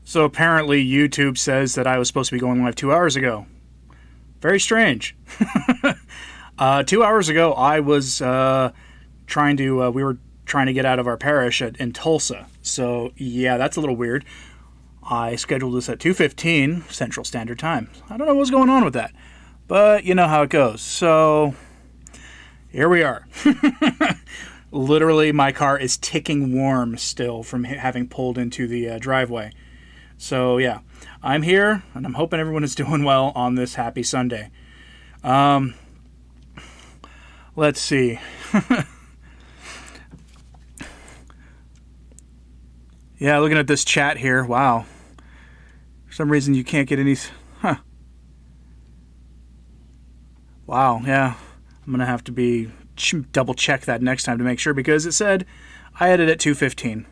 So apparently YouTube says that I was supposed to be going live 2 hours ago. Very strange. 2 hours ago, I was we were trying to get out of our parish in Tulsa. So yeah, that's a little weird. I scheduled this at 2:15 Central Standard Time. I don't know what's going on with that, but you know how it goes. So here we are. Literally, my car is ticking warm still from having pulled into the driveway. So yeah, I'm here, and I'm hoping everyone is doing well on this happy Sunday. Let's see. Yeah, looking at this chat here, wow. For some reason you can't get any... Wow, yeah. I'm going to have to double check that next time to make sure, because it said I had it at 2:15.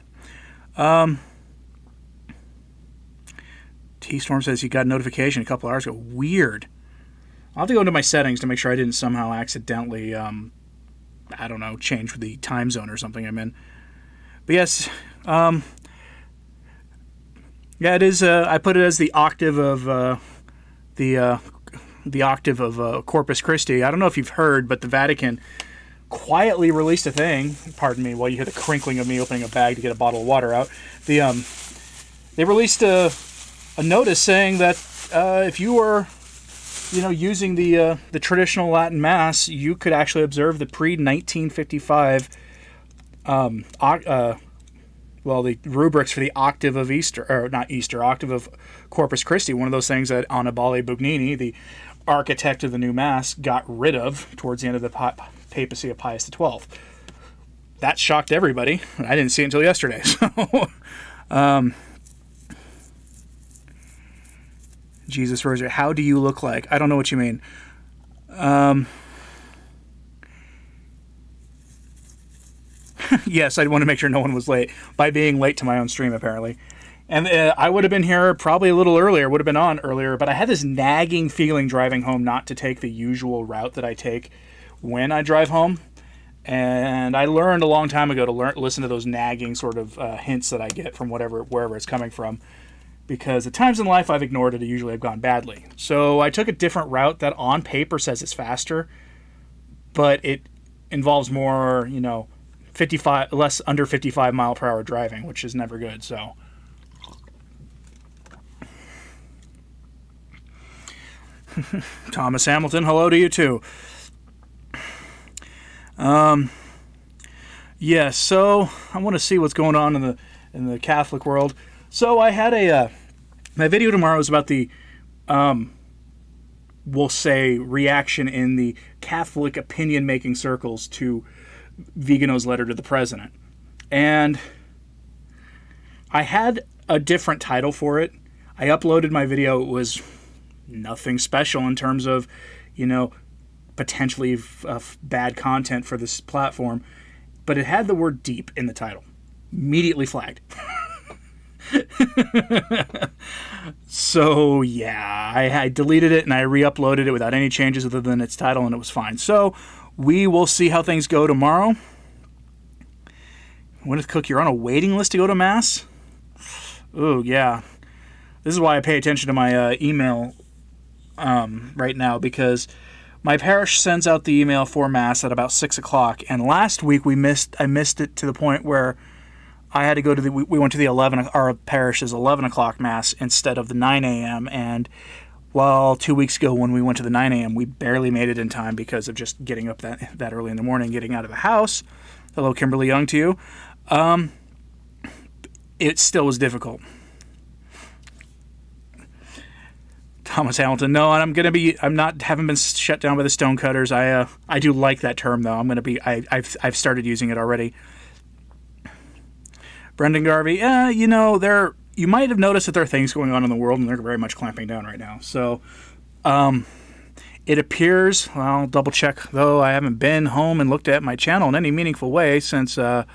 T-Storm says he got a notification a couple hours ago. Weird. I'll have to go into my settings to make sure I didn't somehow accidentally, I don't know, change the time zone or something I'm in. But yes, yeah, it is. I put it as the octave of the octave of Corpus Christi. I don't know if you've heard, but the Vatican quietly released a thing. Pardon me, while you hear the crinkling of me opening a bag to get a bottle of water out. They released a notice saying that if you were, using the traditional Latin Mass, you could actually observe the pre-1955 the rubrics for the octave of Easter, or not Easter, octave of Corpus Christi, one of those things that Annibale Bugnini, the architect of the new Mass, got rid of towards the end of the papacy of Pius XII. That shocked everybody. I didn't see it until yesterday. So, Jesus Rosary, how do you look like? I don't know what you mean. Yes, I want to make sure no one was late by being late to my own stream, apparently. And I would have been here probably a little earlier, would have been on earlier, but I had this nagging feeling driving home not to take the usual route that I take when I drive home. And I learned a long time ago to listen to those nagging sort of hints that I get from wherever it's coming from. Because at times in life I've ignored it, and usually I've gone badly. So I took a different route that on paper says it's faster, but it involves more, under 55 mile per hour driving, which is never good. So Thomas Hamilton, hello to you too. Yeah, so I want to see what's going on in the Catholic world. So I had my video tomorrow is about the we'll say reaction in the Catholic opinion making circles to Vigano's letter to the president. And I had a different title for it. I uploaded my video. It was nothing special in terms of, potentially bad content for this platform. But it had the word deep in the title. Immediately flagged. So, yeah, I deleted it and I re-uploaded it without any changes other than its title, and it was fine. So, we will see how things go tomorrow. Gwyneth Cook, you're on a waiting list to go to Mass? Oh, yeah. This is why I pay attention to my email right now, because my parish sends out the email for Mass at about 6 o'clock, and last week I missed it to the point where I had to go to we went to the our parish's 11 o'clock Mass instead of the 9 a.m., and 2 weeks ago when we went to the 9 a.m., we barely made it in time because of just getting up that early in the morning, getting out of the house. Hello, Kimberly Young to you. It still was difficult. Thomas Hamilton, no, and haven't been shut down by the stonecutters. I do like that term though. I've started using it already. Brendan Garvey, you might have noticed that there are things going on in the world, and they're very much clamping down right now. So, it appears, I'll double check, though, I haven't been home and looked at my channel in any meaningful way since, 8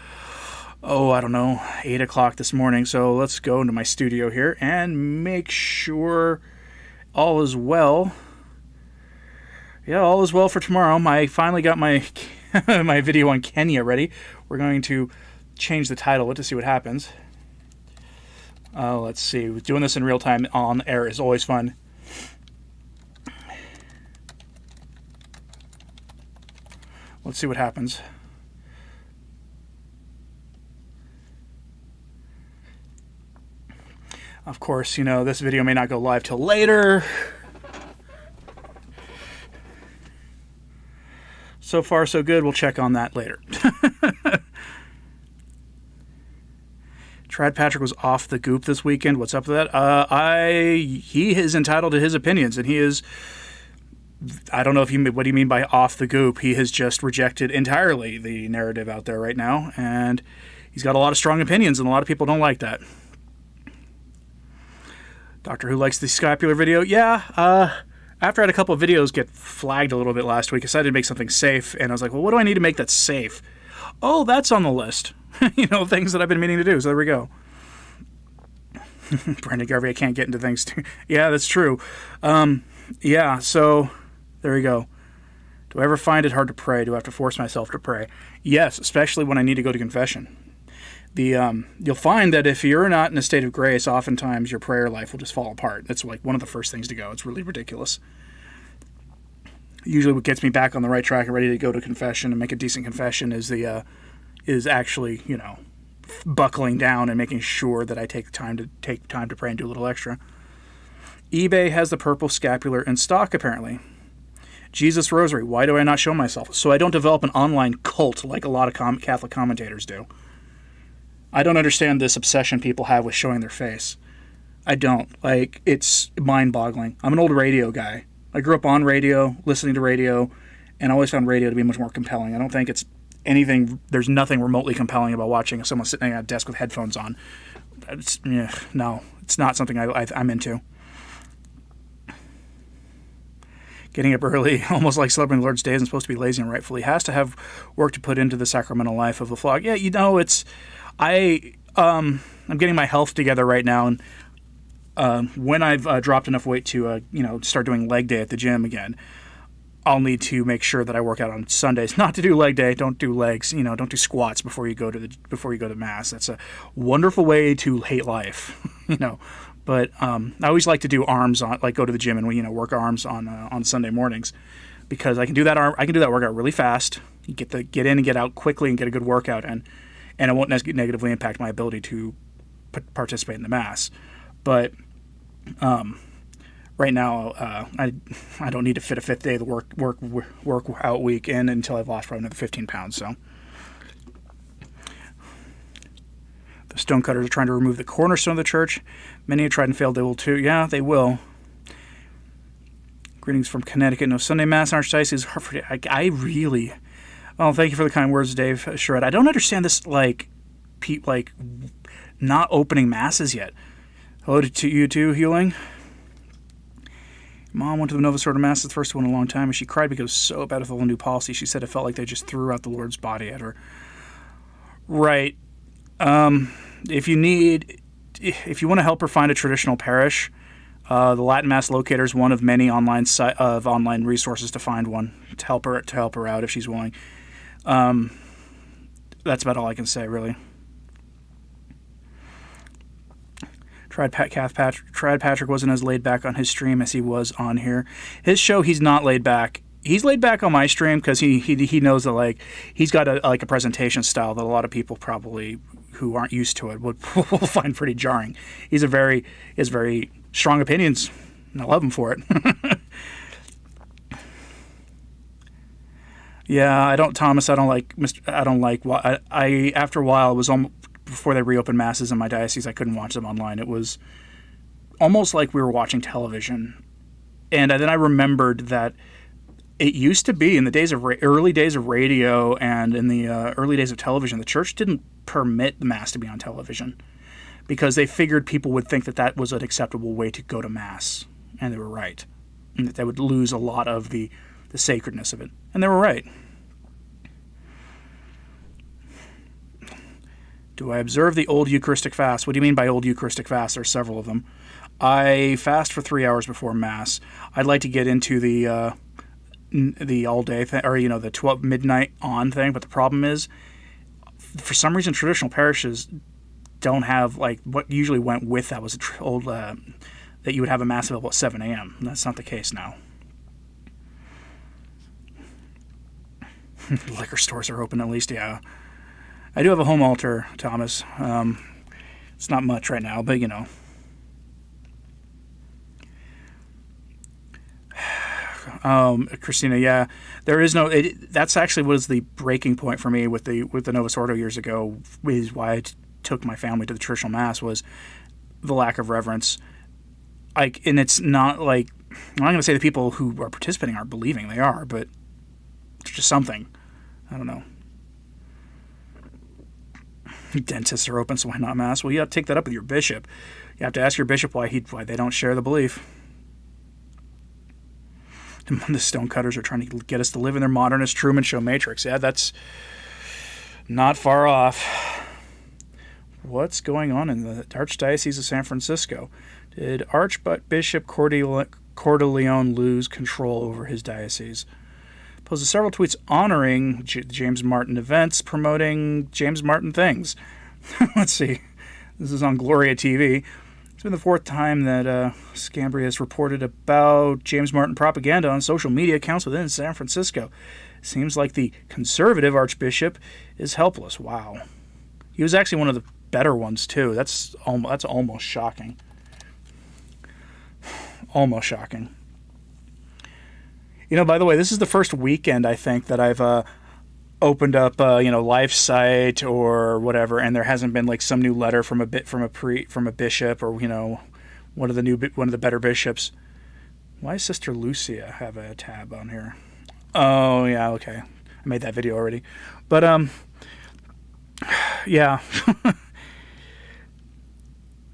o'clock this morning. So let's go into my studio here and make sure all is well. Yeah, all is well for tomorrow. I finally got my my video on Kenya ready. We're going to change the title to see what happens. Let's see. Doing this in real time on air is always fun. Let's see what happens. Of course, this video may not go live till later. So far, so good. We'll check on that later. Trad Patrick was off the goop this weekend. What's up with that? He is entitled to his opinions, and he is. I don't know what do you mean by off the goop. He has just rejected entirely the narrative out there right now, and he's got a lot of strong opinions, and a lot of people don't like that. Doctor Who likes the scapular video. Yeah, after I had a couple of videos get flagged a little bit last week, I decided to make something safe, and I was like, well, what do I need to make that's safe? Oh, that's on the list. Things that I've been meaning to do, so there we go. Brandon Garvey, I can't get into things too. Yeah, that's true. Yeah, so there we go. Do I ever find it hard to pray? Do I have to force myself to pray? Yes, especially when I need to go to confession. You'll find that if you're not in a state of grace, oftentimes your prayer life will just fall apart. That's like one of the first things to go. It's really ridiculous. Usually what gets me back on the right track and ready to go to confession and make a decent confession is actually, buckling down and making sure that I take time to pray and do a little extra. eBay has the purple scapular in stock, apparently. Jesus Rosary, why do I not show myself? So I don't develop an online cult like a lot of Catholic commentators do. I don't understand this obsession people have with showing their face. I don't. It's mind-boggling. I'm an old radio guy. I grew up on radio, listening to radio, and I always found radio to be much more compelling. I don't think it's there's nothing remotely compelling about watching someone sitting at a desk with headphones on. No, it's not something I'm into. Getting up early, almost like celebrating the Lord's Day, isn't supposed to be lazy and rightfully has to have work to put into the sacramental life of the flock. Yeah, I'm getting my health together right now, and when I've dropped enough weight to start doing leg day at the gym again, I'll need to make sure that I work out on Sundays. Not to do leg day. Don't do legs. Don't do squats before you go to mass. That's a wonderful way to hate life. But I always like to do arms on, go to the gym and work arms on Sunday mornings, because I can do that workout really fast. You get in and get out quickly and get a good workout, and it won't negatively impact my ability to participate in the mass. But right now, I don't need to fit a fifth day of the workout week in until I've lost probably another 15 pounds. So the stonecutters are trying to remove the cornerstone of the church. Many have tried and failed. They will too. Yeah, they will. Greetings from Connecticut. No Sunday Mass in Archdiocese Hartford. I really... Oh, thank you for the kind words, Dave Sherrod. I don't understand this, not opening masses yet. Hello to you too, Healing. Mom went to the Novus Ordo Mass, the first one in a long time, and she cried because it was so bad with the new policy. She said it felt like they just threw out the Lord's body at her. Right. If you want to help her find a traditional parish, the Latin Mass Locator is one of many online resources to find one to help her out if she's willing. That's about all I can say, really. Trad Patrick wasn't as laid back on his stream as he was on here. His show, he's not laid back. He's laid back on my stream because he knows that he's got a presentation style that a lot of people probably who aren't used to it will find pretty jarring. He has very strong opinions, and I love him for it. Yeah, Thomas. I don't like after a while, it was almost before they reopened masses in my diocese, I couldn't watch them online. It was almost like we were watching television. And then I remembered that it used to be in the days of early days of radio and in the early days of television, the church didn't permit the Mass to be on television because they figured people would think that was an acceptable way to go to Mass. And they were right. And that they would lose a lot of the sacredness of it. And they were right. Do I observe the old Eucharistic fast? What do you mean by old Eucharistic fast? There are several of them. I fast for 3 hours before Mass. I'd like to get into the all day thing, or the 12 midnight on thing. But the problem is, for some reason, traditional parishes don't have, like, what usually went with that was old, that you would have a mass available at 7 a.m. That's not the case now. Liquor stores are open, at least, yeah. I do have a home altar, Thomas. It's not much right now, but, you know. Christina, yeah, there is no. That's actually was the breaking point for me with the Novus Ordo years ago. Is why I took my family to the traditional mass, was the lack of reverence. Like, and it's not like, I'm not going to say the people who are participating aren't believing, they are, but it's just something. I don't know. Dentists are open, so why not mass? Well, you have to take that up with your bishop. You have to ask your bishop why they don't share the belief. The stonecutters are trying to get us to live in their modernist Truman Show matrix. Yeah, that's not far off. What's going on in the Archdiocese of San Francisco? Did Archbishop Cordileone lose control over his diocese? Posted several tweets honoring James Martin events, promoting James Martin things. Let's see. This is on Gloria TV. It's been the fourth time that Scambria has reported about James Martin propaganda on social media accounts within San Francisco. Seems like the conservative archbishop is helpless. Wow. He was actually one of the better ones, too. That's almost shocking. Almost shocking. You know, by the way, this is the first weekend, I think, that I've opened up, LifeSite or whatever, and there hasn't been like some new letter from a bishop, or one of the better bishops. Why does Sister Lucia have a tab on here? Oh yeah, okay, I made that video already, but yeah.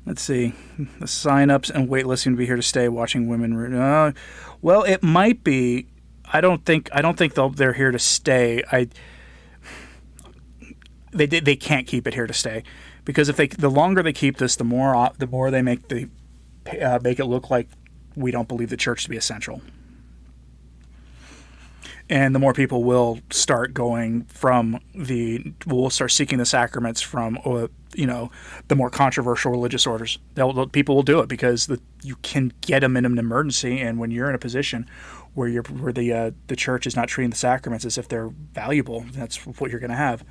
Let's see, the sign-ups and waitlisting to be here to stay. Watching women. Well, it might be. I don't think they're here to stay. They can't keep it here to stay, because the longer they keep this, the more they make it look like we don't believe the church to be essential, and the more people will start will start seeking the sacraments from the more controversial religious orders. People will do it because you can get them in an emergency, and when you're in a position where the church is not treating the sacraments as if they're valuable, that's what you're going to have.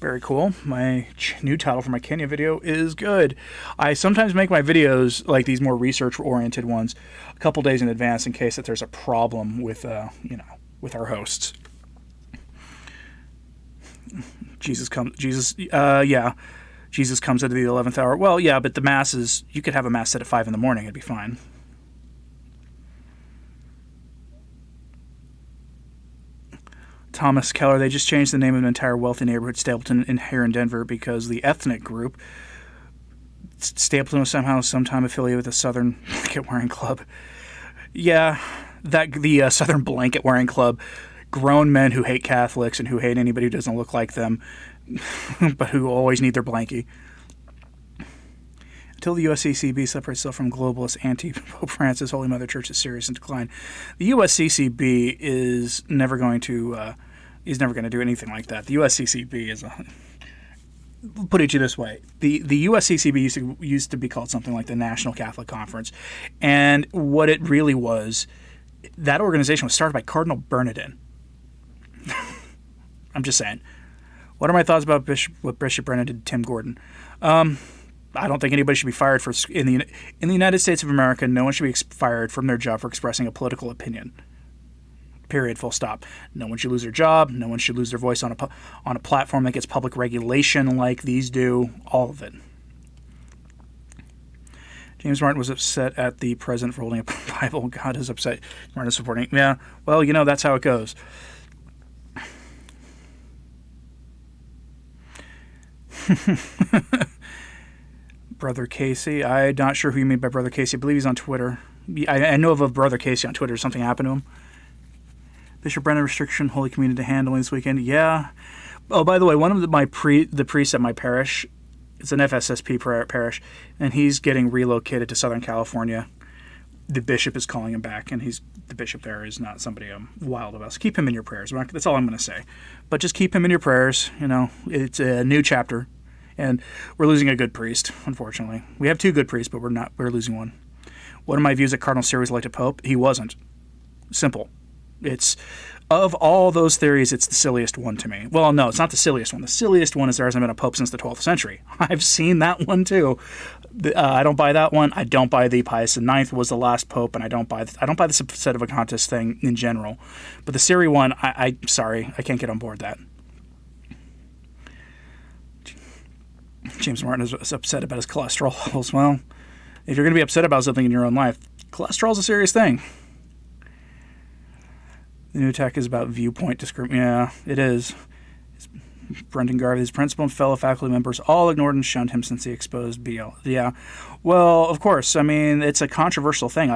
Very cool. My new title for my Kenya video is good. I sometimes make my videos, like these more research-oriented ones, a couple days in advance in case that there's a problem with our hosts. Jesus comes at the 11th hour. Well, yeah, but the masses, you could have a mass set at 5 in the morning, it'd be fine. Thomas Keller, they just changed the name of an entire wealthy neighborhood, Stapleton, here in Denver, because the ethnic group, Stapleton, was sometime affiliated with the Southern Blanket Wearing Club. Yeah, the Southern Blanket Wearing Club, grown men who hate Catholics and who hate anybody who doesn't look like them, but who always need their blankie. Until the USCCB separates itself from globalist anti-Pope Francis, Holy Mother Church is serious in decline. The USCCB is never going to do anything like that. The USCCB is put it this way: the USCCB used to be called something like the National Catholic Conference, and what it really was, that organization was started by Cardinal Bernardin. I'm just saying. What are my thoughts about what Bishop Brennan did to Tim Gordon? I don't think anybody should be fired in the United States of America. No one should be fired from their job for expressing a political opinion. Period. Full stop. No one should lose their job. No one should lose their voice on a platform that gets public regulation like these do. All of it. James Martin was upset at the president for holding up the Bible. God is upset. Martin is supporting. Yeah. Well, that's how it goes. Brother Casey. I'm not sure who you mean by Brother Casey. I believe he's on Twitter. I know of a Brother Casey on Twitter. Something happened to him. Bishop Brennan restriction Holy Communion to handling this weekend. Yeah. Oh, by the way, one of the priests at my parish, it's an FSSP parish, and he's getting relocated to Southern California. the bishop is calling him back, and the bishop there is not somebody wild about. So keep him in your prayers. That's all I'm going to say. But just keep him in your prayers. It's a new chapter, and we're losing a good priest, unfortunately. We have 2 good priests, but we're losing one. What are my views that Cardinal Siri was elected Pope? He wasn't. Simple. It's, of all those theories, it's the silliest one to me. Well, no, it's not the silliest one. The silliest one is there hasn't been a pope since the 12th century. I've seen that one too. I don't buy that one. I don't buy the Pius IX was the last pope, and I don't buy the Sedevacantis thing in general. But the Siri one, sorry, I can't get on board that. James Martin is upset about his cholesterol levels. Well, if you're going to be upset about something in your own life, cholesterol is a serious thing. The new attack is about viewpoint discrimination. Yeah, it is. Brendan Garvey, his principal and fellow faculty members all ignored and shunned him since he exposed BL. Yeah. Well, of course. I mean, it's a controversial thing.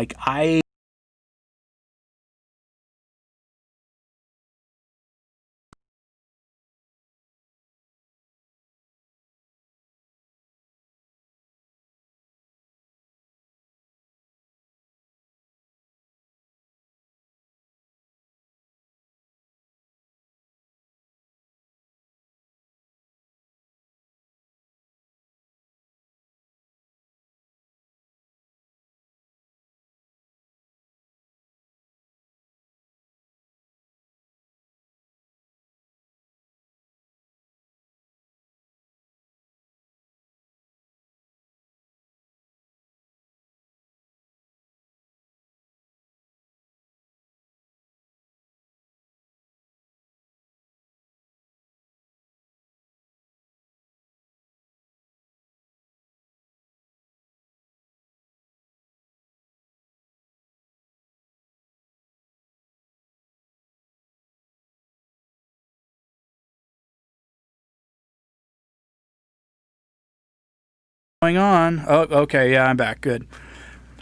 Going on. Oh, okay, yeah, I'm back. Good.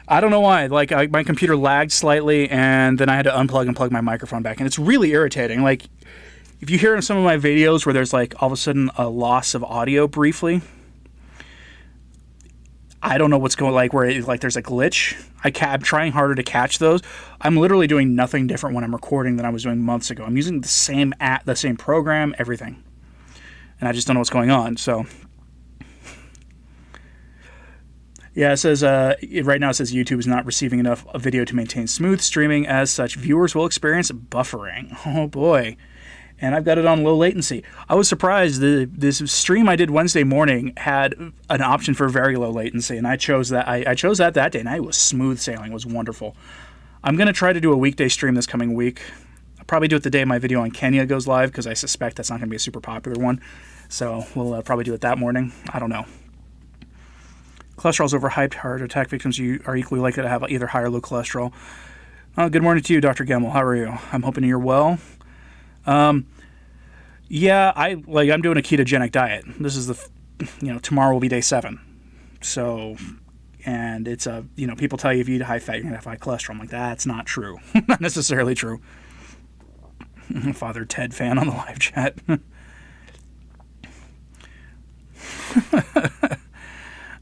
I don't know why. My computer lagged slightly, and then I had to unplug and plug my microphone back, and it's really irritating. If you hear in some of my videos where there's all of a sudden a loss of audio briefly, I don't know what's going where there's a glitch. I'm trying harder to catch those. I'm literally doing nothing different when I'm recording than I was doing months ago. I'm using the same the same program, everything, and I just don't know what's going on. So. Yeah, it says, right now it says YouTube is not receiving enough video to maintain smooth streaming. As such, viewers will experience buffering. Oh, boy. And I've got it on low latency. I was surprised. This stream I did Wednesday morning had an option for very low latency, and I chose that. I chose that day, and it was smooth sailing. It was wonderful. I'm going to try to do a weekday stream this coming week. I'll probably do it the day my video on Kenya goes live, because I suspect that's not going to be a super popular one. So we'll probably do it that morning. I don't know. Cholesterol's overhyped. Heart attack victims are equally likely to have either high or low cholesterol. Good morning to you, Dr. Gemmel. How are you? I'm hoping you're well. Yeah, I'm doing a ketogenic diet. This is tomorrow will be day 7. So, and it's people tell you if you eat high fat, you're going to have high cholesterol. I'm like, that's not true. Not necessarily true. Father Ted fan on the live chat.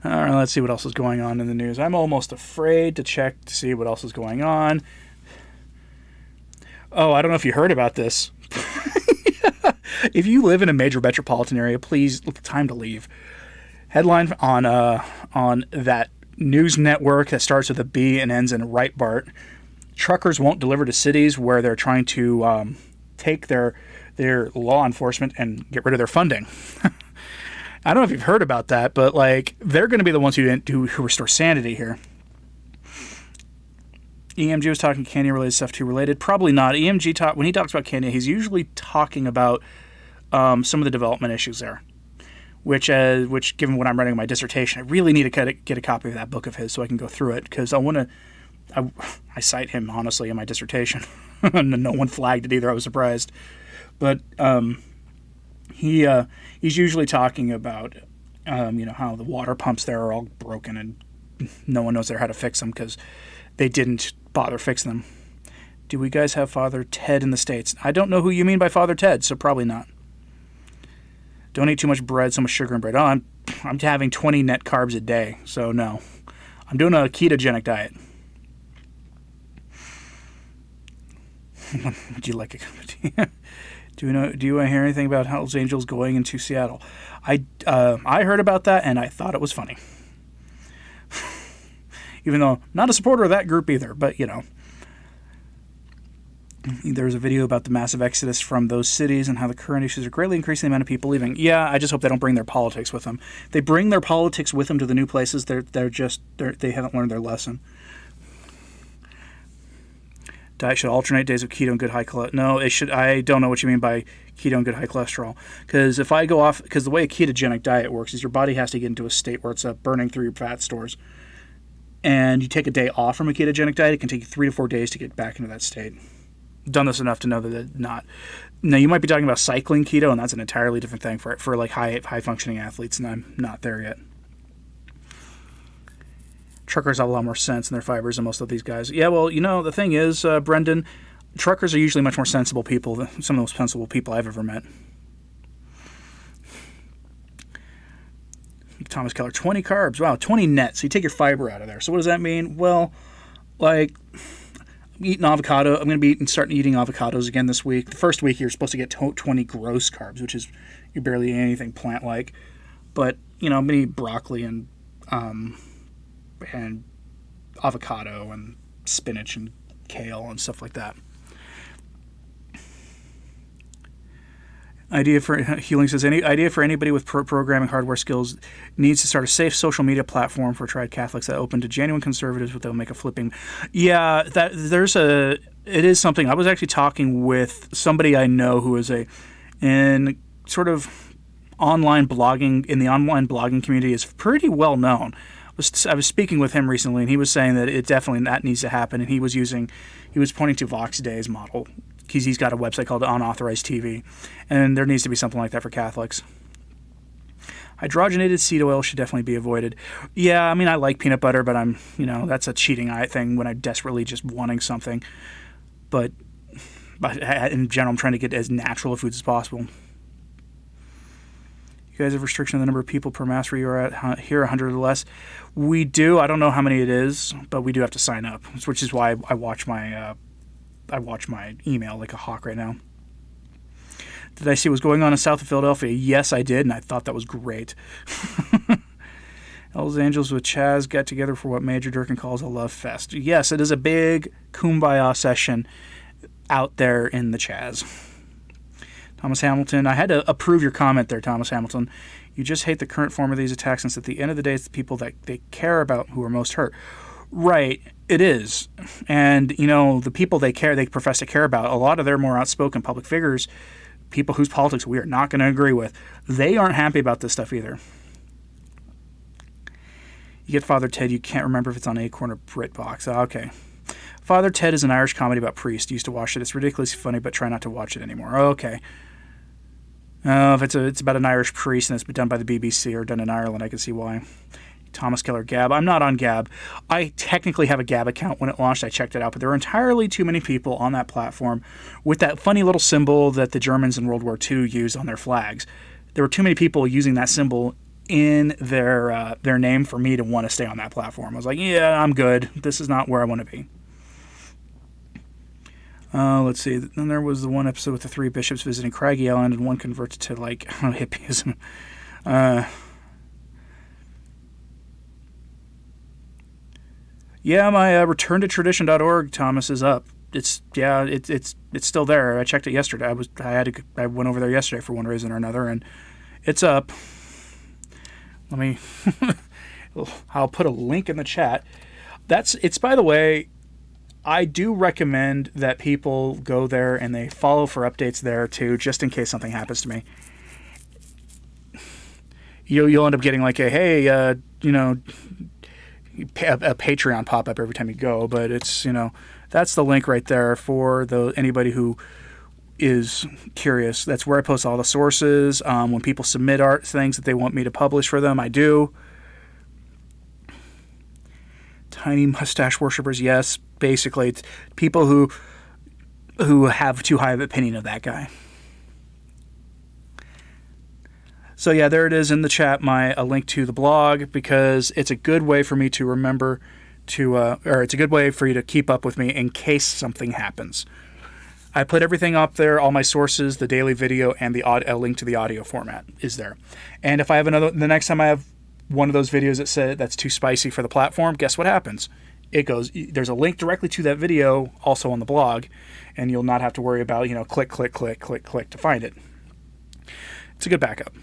All right, let's see what else is going on in the news. I'm almost afraid to check to see what else is going on. Oh, I don't know if you heard about this. If you live in a major metropolitan area, please, time to leave. Headline on that news network that starts with a B and ends in Breitbart. Truckers won't deliver to cities where they're trying to take their law enforcement and get rid of their funding. I don't know if you've heard about that, but they're going to be the ones who restore sanity here. EMG was talking Kenya-related stuff too related. Probably not. EMG when he talks about Kenya, he's usually talking about some of the development issues there, which given what I'm writing in my dissertation, I really need to get a copy of that book of his so I can go through it, because I cite him honestly in my dissertation. No one flagged it either. I was surprised, but he's usually talking about how the water pumps there are all broken and no one knows how to fix them because they didn't bother fixing them. Do we guys have Father Ted in the States? I don't know who you mean by Father Ted, so probably not. Don't eat too much bread, so much sugar and bread. Oh, I'm having 20 net carbs a day, so no. I'm doing a ketogenic diet. Would you like a cup of tea? Do you want to hear anything about Hells Angels going into Seattle? I heard about that and I thought it was funny. Even though not a supporter of that group either, but there's a video about the massive exodus from those cities and how the current issues are greatly increasing the amount of people leaving. Yeah, I just hope they don't bring their politics with them. They bring their politics with them to the new places. They haven't learned their lesson. Diet should alternate days of keto and good high cholesterol. No, it should. I don't know what you mean by keto and good high cholesterol. Because if I go off, because the way a ketogenic diet works is your body has to get into a state where it's burning through your fat stores. And you take a day off from a ketogenic diet, it can take you 3 to 4 days to get back into that state. Done this enough to know that it's not. Now, you might be talking about cycling keto, and that's an entirely different thing for like high functioning athletes, and I'm not there yet. Truckers have a lot more sense in their fibers than most of these guys. Yeah, well, the thing is, Brendan, truckers are usually much more sensible people than some of the most sensible people I've ever met. Thomas Keller, 20 carbs. Wow, 20 net. So you take your fiber out of there. So what does that mean? Well, like, I'm eating avocado. I'm going to be starting eating avocados again this week. The first week you're supposed to get 20 gross carbs, which is you're barely eating anything plant-like. But, I'm going to eat broccoli and avocado and spinach and kale and stuff like that. Idea for Healing says, any idea for anybody with programming hardware skills needs to start a safe social media platform for tried Catholics that open to genuine conservatives, but they'll make a flipping. Yeah, it is something. I was actually talking with somebody I know who is in the online blogging community is pretty well known. I was speaking with him recently, and he was saying that that needs to happen, and he was pointing to Vox Day's model. He's got a website called Unauthorized TV, and there needs to be something like that for Catholics. Hydrogenated seed oil should definitely be avoided. Yeah, I mean, I like peanut butter, but that's a cheating thing when I'm desperately just wanting something. But in general, I'm trying to get as natural a foods as possible. You guys have restriction on the number of people per mass where you're at here, 100 or less. We do. I don't know how many it is, but we do have to sign up, which is why I watch my email like a hawk right now. Did I see what was going on in south of Philadelphia? Yes, I did, and I thought that was great. Hells Angels with Chaz got together for what Major Durkin calls a love fest. Yes, it is a big kumbaya session out there in the Chaz. Thomas Hamilton, I had to approve your comment there, Thomas Hamilton. You just hate the current form of these attacks, since at the end of the day, it's the people that they care about who are most hurt. Right, it is. And, the people they profess to care about, a lot of their more outspoken public figures, people whose politics we are not going to agree with, they aren't happy about this stuff either. You get Father Ted, you can't remember if it's on Acorn or BritBox. Oh, okay. Father Ted is an Irish comedy about priests. Used to watch it. It's ridiculously funny, but try not to watch it anymore. Oh, okay. If it's about an Irish priest and it's been done by the BBC or done in Ireland, I can see why. Thomas Keller, Gab. I'm not on Gab. I technically have a Gab account. When it launched, I checked it out, but there are entirely too many people on that platform with that funny little symbol that the Germans in World War II used on their flags. There were too many people using that symbol in their name for me to want to stay on that platform. I was like, yeah, I'm good. This is not where I want to be. Let's see. Then there was the one episode with the 3 bishops visiting Craggy Island, and one converted to hippies. Yeah, my returntotradition.org, Thomas, is up. It's still there. I checked it yesterday. I went over there yesterday for one reason or another, and it's up. I'll put a link in the chat. It's by the way, I do recommend that people go there and they follow for updates there too, just in case something happens to me. You'll end up getting like a Patreon pop-up every time you go, but it's, that's the link right there for anybody who is curious. That's where I post all the sources. When people submit things that they want me to publish for them, I do. Tiny mustache worshippers, yes. Basically, it's people who have too high of an opinion of that guy. So yeah, there it is in the chat, a link to the blog, because it's a good way for me to remember or it's a good way for you to keep up with me in case something happens. I put everything up there, all my sources, the daily video, and a link to the audio format is there. And if I have the next time I have one of those videos that said that's too spicy for the platform, guess what happens? There's a link directly to that video also on the blog, and you'll not have to worry about, click to find it. It's a good backup.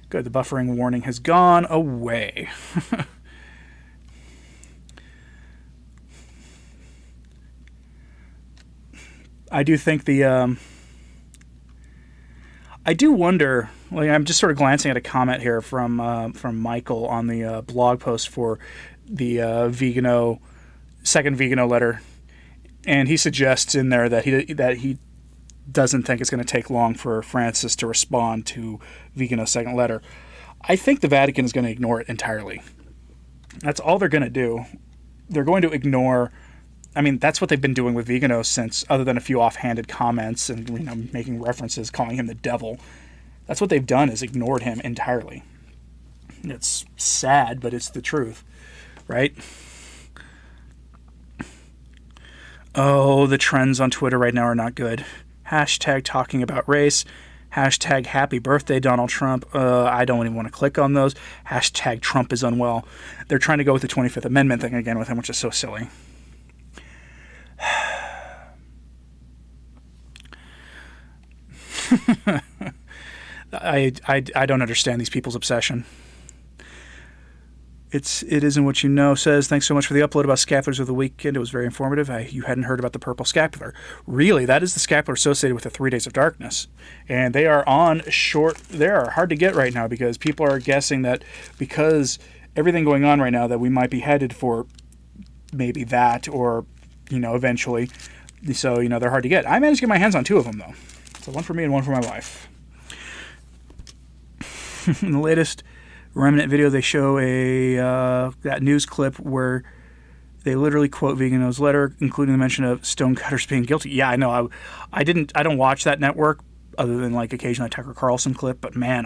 Good, the buffering warning has gone away. I do think I do wonder, I'm just sort of glancing at a comment here from Michael on the blog post for the second Vigano letter, and he suggests in there that he doesn't think it's going to take long for Francis to respond to Vigano's second letter. I think the Vatican is going to ignore it entirely. That's all they're going to do. They're going to ignore. That's what they've been doing with Vigano since, other than a few offhanded comments and making references, calling him the devil. That's what they've done, is ignored him entirely. It's sad, but it's the truth, right? Oh, the trends on Twitter right now are not good. Hashtag talking about race. Hashtag happy birthday, Donald Trump. I don't even want to click on those. Hashtag Trump is unwell. They're trying to go with the 25th Amendment thing again with him, which is so silly. I don't understand these people's obsession. It isn't what you know says, thanks so much for the upload about scapulars of the weekend. It was very informative. You hadn't heard about the purple scapular. Really, that is the scapular associated with the 3 Days of Darkness. And they are they are hard to get right now because people are guessing that because everything going on right now that we might be headed for maybe that or, eventually. So, they're hard to get. I managed to get my hands on 2 of them, though. So one for me and one for my wife. In the latest Remnant video, they show that news clip where they literally quote Vigano's letter, including the mention of stonecutters being guilty. Yeah, I know. I don't watch that network other than occasionally a Tucker Carlson clip, but man,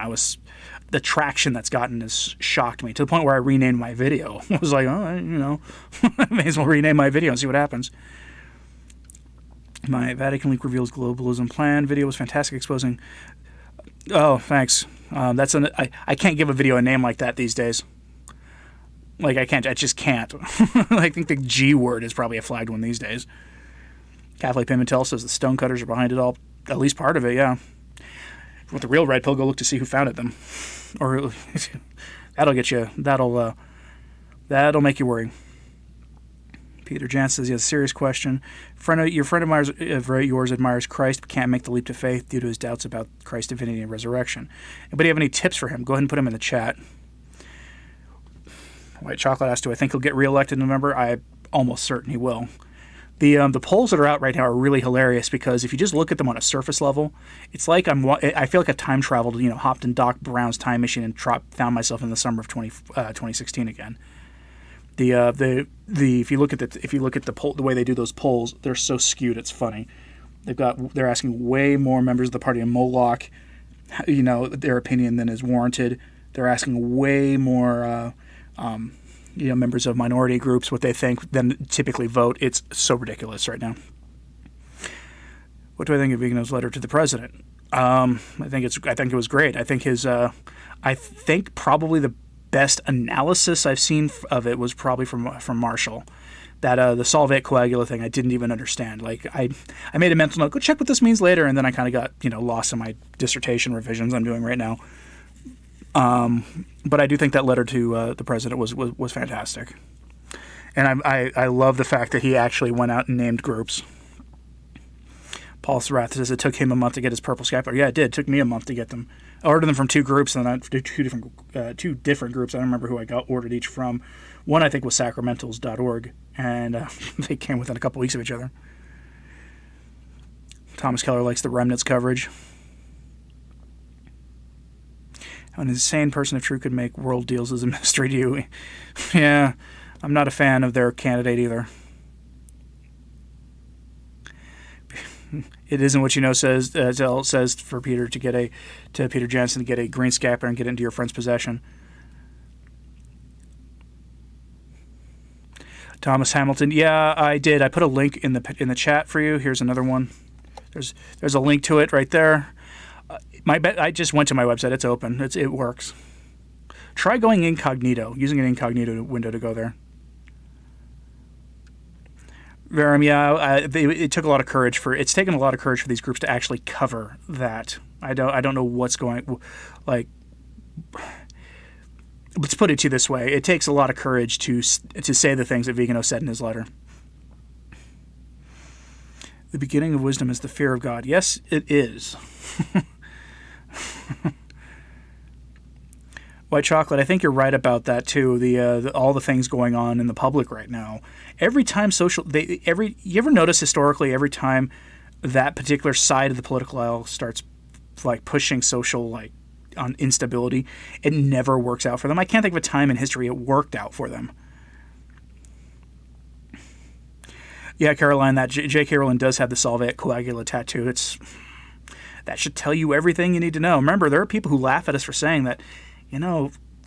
the traction that's gotten has shocked me to the point where I renamed my video. I was like, I may as well rename my video and see what happens. My Vatican leak reveals globalism plan video was fantastic, exposing. Oh, thanks. I can't give a video a name like that these days. I just can't. I think the G word is probably a flagged one these days. Catholic Pimentel says the stonecutters are behind it all, at least part of it, yeah. With the real red pill, go look to see who founded them. Or that'll get you, that'll make you worry. Peter Jans says he has a serious question. Your friend of yours admires Christ but can't make the leap to faith due to his doubts about Christ's divinity and resurrection. Anybody have any tips for him? Go ahead and put him in the chat. White Chocolate asked, do I think he'll get reelected in November? I'm almost certain he will. The polls that are out right now are really hilarious because if you just look at them on a surface level, it's like I feel like I time traveled, hopped in Doc Brown's time machine and found myself in the summer of 2016 again. If you look at the way they do those polls, they're so skewed. It's funny. They're asking way more members of the party in Moloch, their opinion than is warranted. They're asking way more, members of minority groups what they think than typically vote. It's so ridiculous right now. What do I think of Vigano's letter to the president? I think it was great. I think probably the best analysis I've seen of it was probably from Marshall. That the solvate coagula thing I didn't even understand. I made a mental note, go check what this means later, and then I kind of got lost in my dissertation revisions I'm doing right now. But I do think that letter to the president was fantastic, and I love the fact that he actually went out and named groups. Paul Sarath says it took him a month to get his purple scapular. Yeah, it did. It took me a month to get them. I ordered them from 2 groups, and then two different groups. I don't remember who I ordered each from. One I think was sacramentals.org, and they came within a couple weeks of each other. Thomas Keller likes the remnants coverage. How an insane person of truth could make world deals is a mystery to you. Yeah, I'm not a fan of their candidate either. It isn't what you know says for Peter Peter Jensen to get a green scapular and get it into your friend's possession. Thomas Hamilton. Yeah, I did. I put a link in the chat for you. Here's another one. There's a link to it right there. I just went to my website. It's open. It works. Try going incognito, using an incognito window to go there. Verum, yeah, it took a lot of courage it's taken a lot of courage for these groups to actually cover that. I don't know what's going, like, let's put it to you this way. It takes a lot of courage to say the things that Vigano said in his letter. The beginning of wisdom is the fear of God. Yes, it is. White Chocolate, I think you're right about that too. All the things going on in the public right now. Every time you ever notice historically, every time that particular side of the political aisle starts like pushing social like on instability, it never works out for them. I can't think of a time in history it worked out for them. Yeah, Caroline, that J.K. Rowling does have the Solvate Coagula tattoo. That should tell you everything you need to know. Remember, there are people who laugh at us for saying that,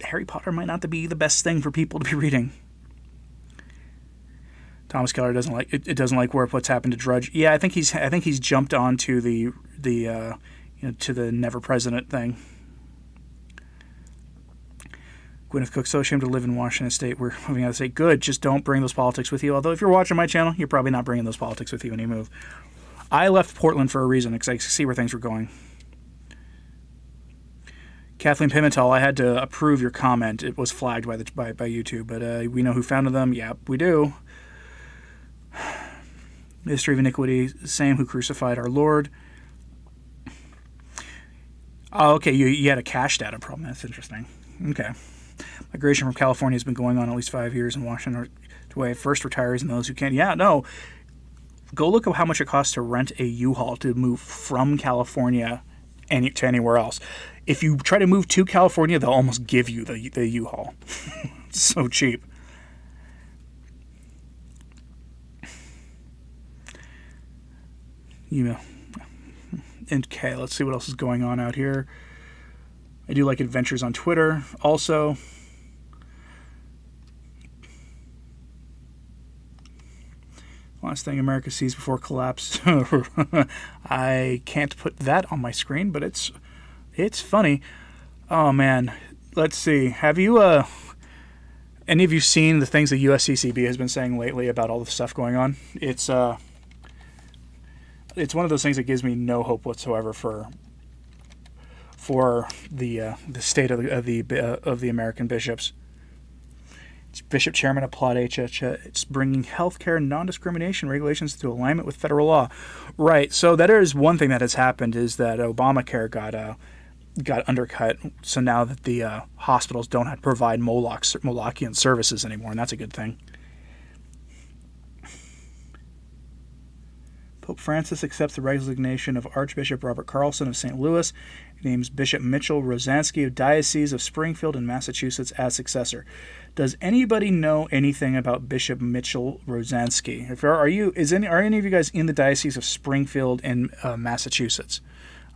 Harry Potter might not be the best thing for people to be reading. Thomas Keller doesn't like what's happened to Drudge. Yeah, I think he's jumped on to the to the never president thing. Gwyneth Cook, so ashamed to live in Washington State. We're moving out of state. Good, just don't bring those politics with you. Although if you're watching my channel, you're probably not bringing those politics with you when you move. I left Portland for a reason, because I could see where things were going. Kathleen Pimentel, I had to approve your comment. It was flagged by YouTube, but we know who founded them. Yep, we do. History of Iniquity, same who crucified our Lord. Oh, okay, you had a cache data problem. That's interesting. Okay. Migration from California has been going on at least 5 years in Washington. Way first retirees and those who can. Yeah, no. Go look at how much it costs to rent a U-Haul to move from California to anywhere else. If you try to move to California, they'll almost give you the U-Haul. It's so cheap. Okay, let's see what else is going on out here. I do like adventures on Twitter also. Last thing America sees before collapse. I can't put that on my screen, but it's funny. Oh man, let's see. Have you any of you seen the things the USCCB has been saying lately about all the stuff going on? It's one of those things that gives me no hope whatsoever for the state of the American bishops. It's Bishop Chairman of Plot HH. It's bringing healthcare non-discrimination regulations into alignment with federal law. Right. So that is one thing that has happened is that Obamacare got undercut. So now that the hospitals don't have to provide Molochian services anymore, and that's a good thing. Pope Francis accepts the resignation of Archbishop Robert Carlson of St. Louis. He names Bishop Mitchell Rosansky of Diocese of Springfield in Massachusetts as successor. Does anybody know anything about Bishop Mitchell Rosansky? Are any of you guys in the Diocese of Springfield in Massachusetts?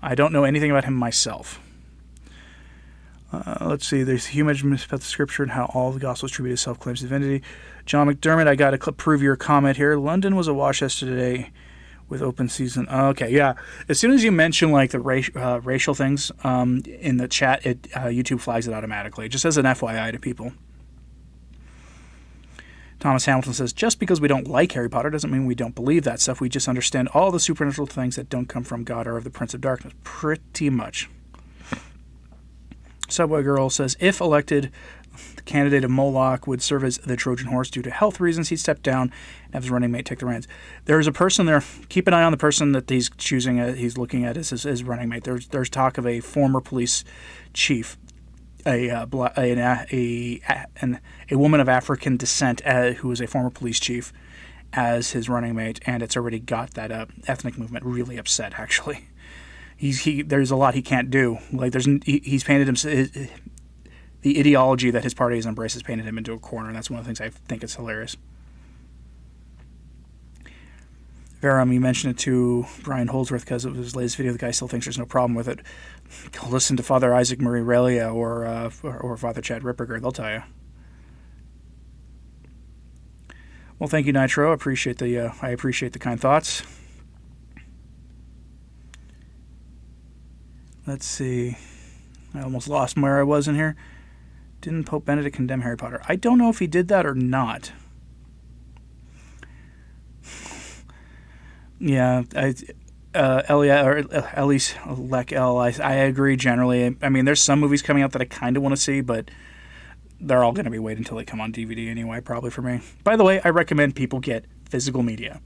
I don't know anything about him myself. Let's see. There's a huge myth about the scripture and how all the gospel is attributed to self-claims divinity. John McDermott, I got to prove your comment here. London was awash yesterday with open season. Okay, yeah. As soon as you mention like the racial things in the chat, YouTube flags it automatically. Just as an FYI to people. Thomas Hamilton says, just because we don't like Harry Potter doesn't mean we don't believe that stuff. We just understand all the supernatural things that don't come from God or of the Prince of Darkness. Pretty much. Subway Girl says, if elected, the candidate of Moloch would serve as the Trojan horse due to health reasons. He'd step down and have his running mate take the reins. There's a person there. Keep an eye on the person that he's choosing. He's looking at as his running mate. There's talk of a former police chief, a woman of African descent who is a former police chief as his running mate, and it's already got that ethnic movement really upset. Actually, there's a lot he can't do. Like he's painted him. The ideology that his party has embraced has painted him into a corner, and that's one of the things I think is hilarious. Verum, you mentioned it to Brian Holdsworth because of his latest video. The guy still thinks there's no problem with it. Go listen to Father Isaac Murray Relia or Father Chad Ripperger. They'll tell you. Well, thank you, Nitro. I appreciate the kind thoughts. Let's see. I almost lost where I was in here. Didn't Pope Benedict condemn Harry Potter? I don't know if he did that or not. Yeah, Elliot, or at least Lek L. I agree generally. I mean, there's some movies coming out that I kind of want to see, but they're all going to be waiting until they come on DVD anyway, probably for me. By the way, I recommend people get physical media.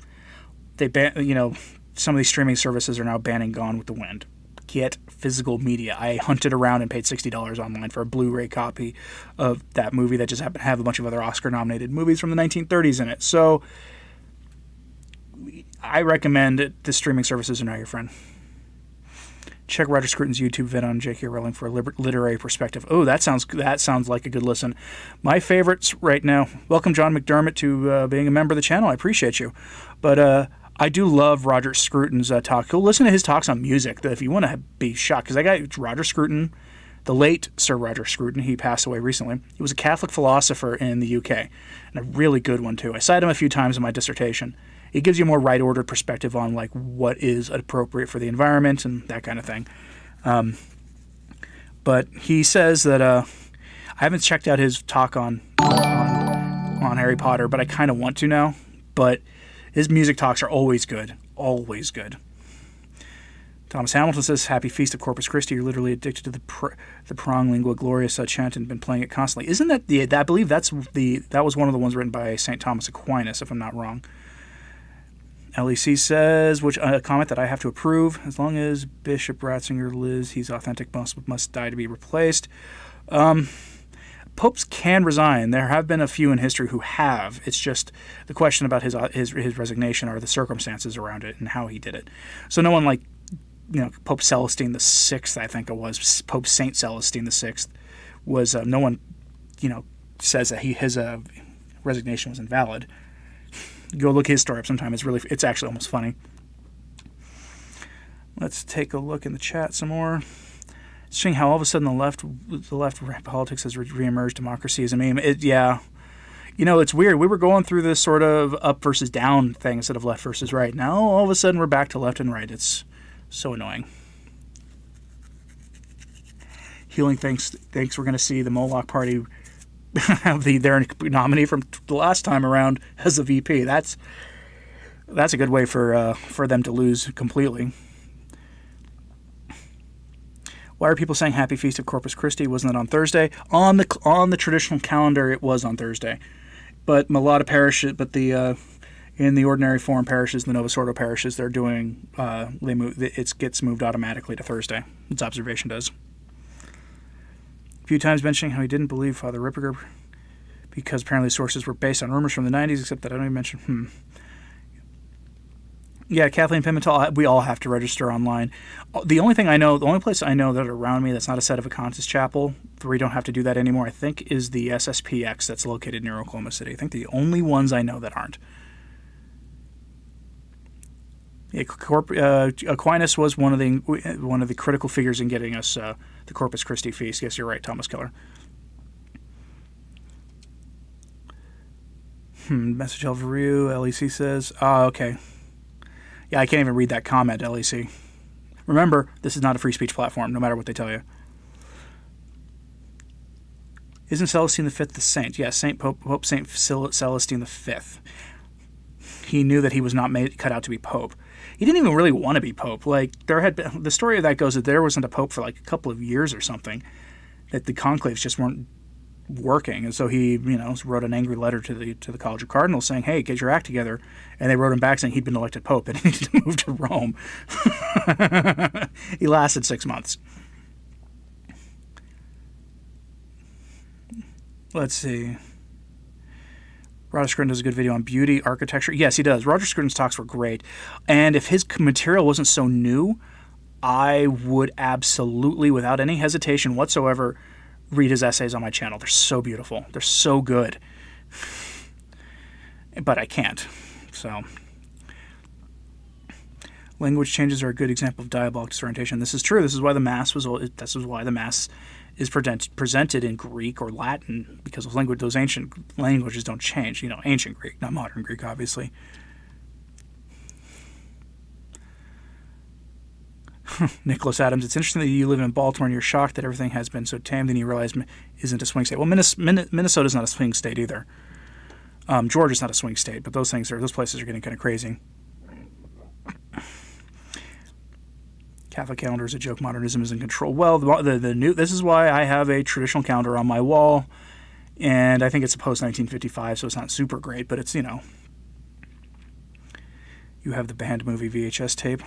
Some of these streaming services are now banning Gone with the Wind. Get physical media. I hunted around and paid $60 online for a Blu-ray copy of that movie that just happened to have a bunch of other Oscar-nominated movies from the 1930s in it. So I recommend it. The streaming services are now your friend. Check Roger Scruton's YouTube vid on J.K. Rowling for a literary perspective. Oh, that sounds like a good listen. My favorites right now. Welcome, John McDermott, to being a member of the channel. I appreciate you. But I do love Roger Scruton's talk. Go listen to his talks on music if you want to be shocked. Because I got Roger Scruton, the late Sir Roger Scruton. He passed away recently. He was a Catholic philosopher in the UK. And a really good one, too. I cite him a few times in my dissertation. It gives you a more right-ordered perspective on like what is appropriate for the environment and that kind of thing. But he says that I haven't checked out his talk on Harry Potter, but I kind of want to now. But his music talks are always good. Always good. Thomas Hamilton says, Happy Feast of Corpus Christi. You're literally addicted to the prong lingua gloria chant and been playing it constantly. Isn't that I believe that was one of the ones written by St. Thomas Aquinas, if I'm not wrong. LEC says, which a comment that I have to approve, as long as Bishop Ratzinger lives, he's authentic, must die to be replaced. Popes can resign. There have been a few in history who have. It's just the question about his resignation are the circumstances around it and how he did it. So no one like, Pope Celestine VI, I think it was, Pope Saint Celestine VI, was, no one, says that his resignation was invalid. Go look his story up sometime. It's actually almost funny. Let's take a look in the chat some more. It's interesting how all of a sudden the left politics has reemerged. Democracy is a meme. Yeah. It's weird. We were going through this sort of up versus down thing instead of left versus right. Now all of a sudden we're back to left and right. It's so annoying. Healing thinks we're going to see the Moloch Party have their nominee from the last time around as a VP. That's a good way for them to lose completely. Why are people saying Happy Feast of Corpus Christi? Wasn't it on Thursday? On the traditional calendar, it was on Thursday, but a lot of parishes, in the ordinary form parishes, the Novus Ordo parishes, they're doing it gets moved automatically to Thursday. Its observation does. A few times mentioning how he didn't believe Father Ripperger because apparently sources were based on rumors from the 90s, except that I don't even mention. Yeah, Kathleen Pimentel, we all have to register online. The only place I know that around me that's not a set of a Acontis chapel, where we don't have to do that anymore, I think, is the SSPX that's located near Oklahoma City. I think the only ones I know that aren't. Yeah, Aquinas was one of the critical figures in getting us the Corpus Christi feast. Yes, you're right, Thomas Keller. Message Elveru, LEC says. Okay. Yeah, I can't even read that comment, LEC. Remember, this is not a free speech platform, no matter what they tell you. Isn't Celestine V the saint? Yes, Pope Saint Celestine V. He knew that he was not cut out to be pope. He didn't even really want to be pope. Like, there had been, the story of that goes that there wasn't a pope for like a couple of years or something, that the conclaves just weren't working, and so he, wrote an angry letter to the College of Cardinals saying, "Hey, get your act together." And they wrote him back saying he'd been elected pope and he needed to move to Rome. He lasted 6 months. Let's see. Roger Scruton does a good video on beauty, architecture. Yes, he does. Roger Scruton's talks were great. And if his material wasn't so new, I would absolutely, without any hesitation whatsoever, read his essays on my channel. They're so beautiful. They're so good. But I can't. So, language changes are a good example of diabolic disorientation. This is true. This is why the Mass is presented in Greek or Latin, because those ancient languages don't change. Ancient Greek, not modern Greek, obviously. Nicholas Adams, it's interesting that you live in Baltimore and you're shocked that everything has been so tame, then you realize isn't a swing state. Well, Minnesota's not a swing state either. Georgia's not a swing state, but those places are getting kind of crazy. Catholic calendar is a joke. Modernism is in control. Well, this is why I have a traditional calendar on my wall, and I think it's a post-1955, so it's not super great, but it's, you have the band movie VHS tape.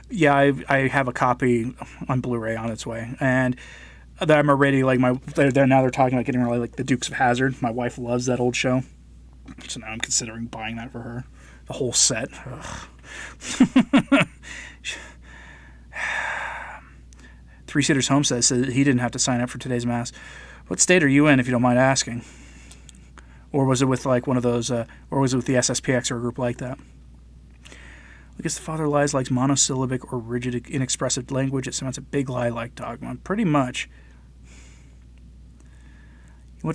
Yeah, I have a copy on Blu-ray on its way, and I'm already they're talking about getting really like the Dukes of Hazzard. My wife loves that old show, so now I'm considering buying that for her, the whole set. Three Seaters Home says he didn't have to sign up for today's mass. What state are you in, if you don't mind asking? Or was it with like one of those? Or was it with the SSPX or a group like that? I guess the Father Lies likes monosyllabic or rigid, inexpressive language. It sounds a big lie like dogma. Pretty much. You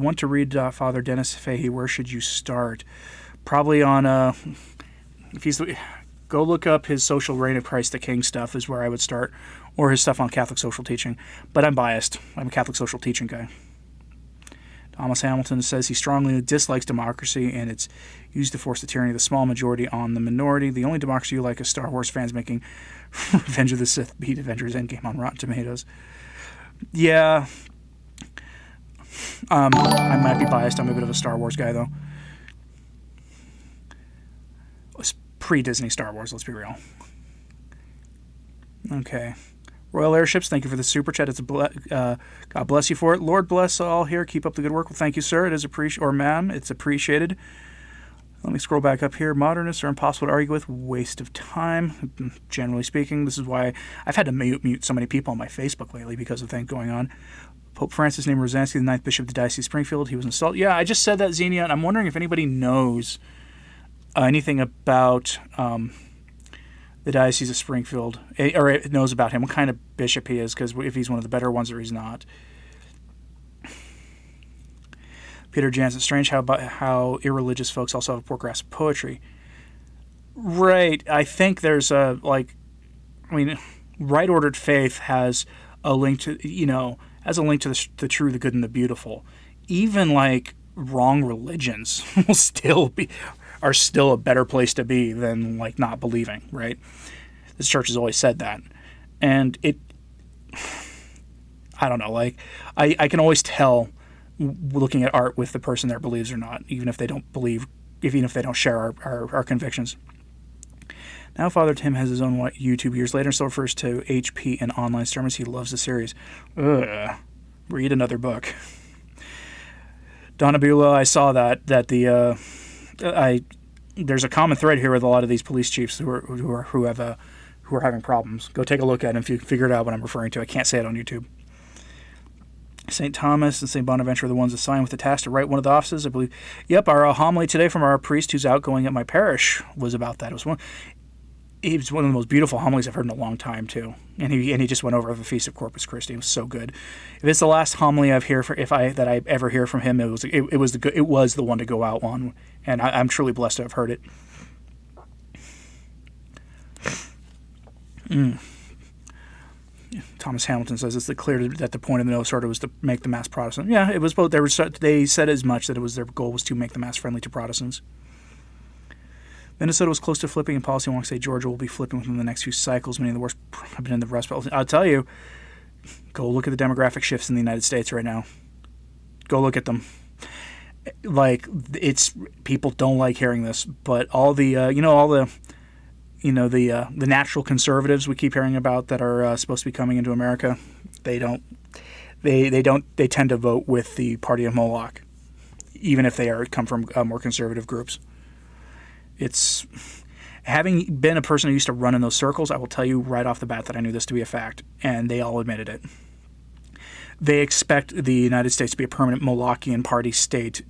want to read Father Dennis Fahey. Where should you start? Probably on go look up his Social Reign of Christ the King stuff is where I would start, or his stuff on Catholic social teaching. But I'm biased. I'm a Catholic social teaching guy. Thomas Hamilton says he strongly dislikes democracy, and it's used to force the tyranny of the small majority on the minority. The only democracy you like is Star Wars fans making Revenge of the Sith beat Avengers Endgame on Rotten Tomatoes. Yeah. I might be biased. I'm a bit of a Star Wars guy, though. It's pre-Disney Star Wars, let's be real. Okay. Royal Airships, thank you for the super chat. God bless you for it. Lord bless all here. Keep up the good work. Well, thank you, sir. It is or ma'am. It's appreciated. Let me scroll back up here. Modernists are impossible to argue with. Waste of time, generally speaking. This is why I've had to mute so many people on my Facebook lately because of things going on. Pope Francis named Rosansky the 9th Bishop of the Diocese of Springfield. He was installed. Yeah, I just said that, Xenia, and I'm wondering if anybody knows anything about the Diocese of Springfield, or knows about him, what kind of bishop he is, because if he's one of the better ones or he's not. Peter Jansen, strange how irreligious folks also have a poor grasp of poetry. Right, I think there's right ordered faith has a link to, the true, the good, and the beautiful. Even wrong religions are still a better place to be than not believing, right? This church has always said that. And I don't know, I can always tell looking at art with the person there believes or not, even if they don't share our convictions. Now Father Tim has his own YouTube years later and still refers to HP and online sermons. He loves the series. Ugh. Read another book. Donna Beulah, I saw that there's a common thread here with a lot of these police chiefs who are having problems. Go take a look at it and figure it out what I'm referring to. I can't say it on YouTube. St. Thomas and St. Bonaventure are the ones assigned with the task to write one of the offices, I believe. Yep, our homily today from our priest who's outgoing at my parish was about that. It was one of the most beautiful homilies I've heard in a long time too, and he just went over the feast of Corpus Christi. It was so good. If it's the last homily I ever hear from him, it was the one to go out on, and I'm truly blessed to have heard it. Thomas Hamilton says it's clear that the point of the Novus Ordo was to make the Mass Protestant. Yeah, it was both. They said as much that their goal was to make the Mass friendly to Protestants. Minnesota was close to flipping, and policy wonks say Georgia will be flipping within the next few cycles. Many of the worst have been in the Rust Belt. I'll tell you, go look at the demographic shifts in the United States right now. Go look at them. People don't like hearing this, but all the natural conservatives we keep hearing about that are supposed to be coming into America, they tend to vote with the party of Moloch, even if they come from more conservative groups. It's having been a person who used to run in those circles, I will tell you right off the bat that I knew this to be a fact, and they all admitted it. They expect the United States to be a permanent Molochian party state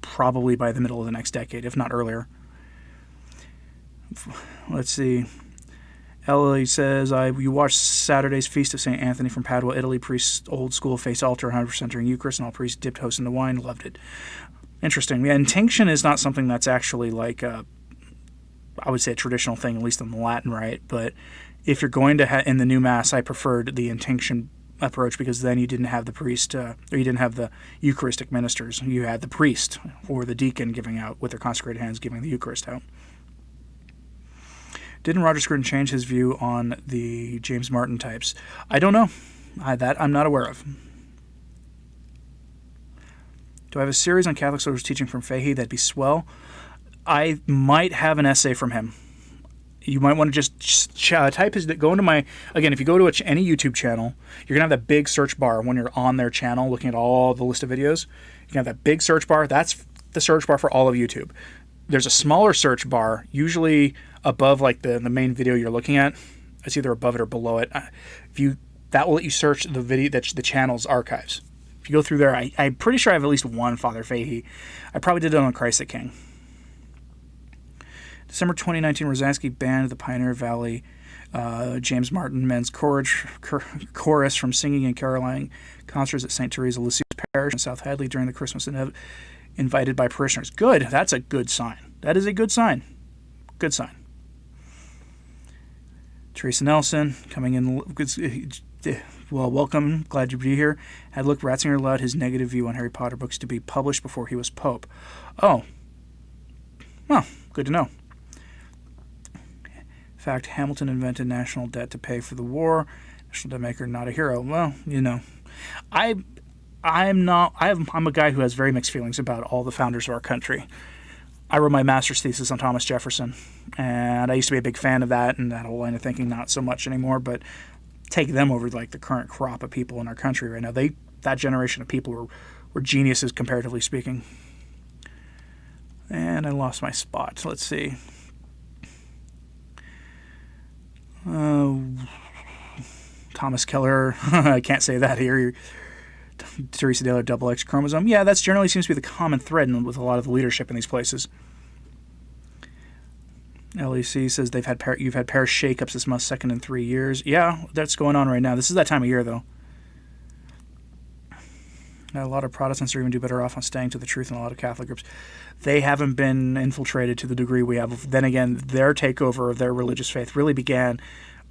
probably by the middle of the next decade, if not earlier. Let's see. Ellie says, you watched Saturday's Feast of St. Anthony from Padua, Italy. Priests, old school, face altar, 100% during Eucharist, and all priests dipped host in the wine. Loved it. Interesting. Yeah, intinction is not something that's actually like, I would say, a traditional thing, at least in the Latin rite. But if you're going to in the new Mass, I preferred the intinction approach, because then you didn't have the priest, or you didn't have the Eucharistic ministers. You had the priest or the deacon giving out with their consecrated hands, giving the Eucharist out. Didn't Roger Scruton change his view on the James Martin types? I don't know. That I'm not aware of. Do I have a series on Catholic social teaching from Fahey? That'd be swell. I might have an essay from him. You might want to just type his... Go into my... Again, if you go to any YouTube channel, you're going to have that big search bar when you're on their channel looking at all the list of videos. You can have that big search bar. That's the search bar for all of YouTube. There's a smaller search bar, usually above like the main video you're looking at. It's either above it or below it. That will let you search the video, the channel's archives. If you go through there, I'm pretty sure I have at least one Father Fahey. I probably did it on Christ the King. December 2019, Rosansky banned the Pioneer Valley James Martin Men's Chorus from singing and caroling concerts at St. Teresa Lisieux Parish in South Hadley during the Christmas invited by parishioners. Good. That's a good sign. That is a good sign. Good sign. Teresa Nelson coming in. Well, welcome. Glad to be here. Had Luke Ratzinger allowed his negative view on Harry Potter books to be published before he was Pope. Oh. Well, good to know. In fact, Hamilton invented national debt to pay for the war. National debt maker, not a hero. Well, I'm a guy who has very mixed feelings about all the founders of our country. I wrote my master's thesis on Thomas Jefferson, and I used to be a big fan of that and that whole line of thinking. Not so much anymore, but take them over like the current crop of people in our country right now. That generation of people were geniuses, comparatively speaking. And I lost my spot. Let's see. Thomas Keller. I can't say that here. Teresa Taylor, double X chromosome. Yeah, that generally seems to be the common thread with a lot of the leadership in these places. LEC says you've had parish shakeups this month, second in 3 years. Yeah, that's going on right now. This is that time of year, though. A lot of Protestants are even do better off on staying to the truth than a lot of Catholic groups. They haven't been infiltrated to the degree we have. Then again, their takeover of their religious faith really began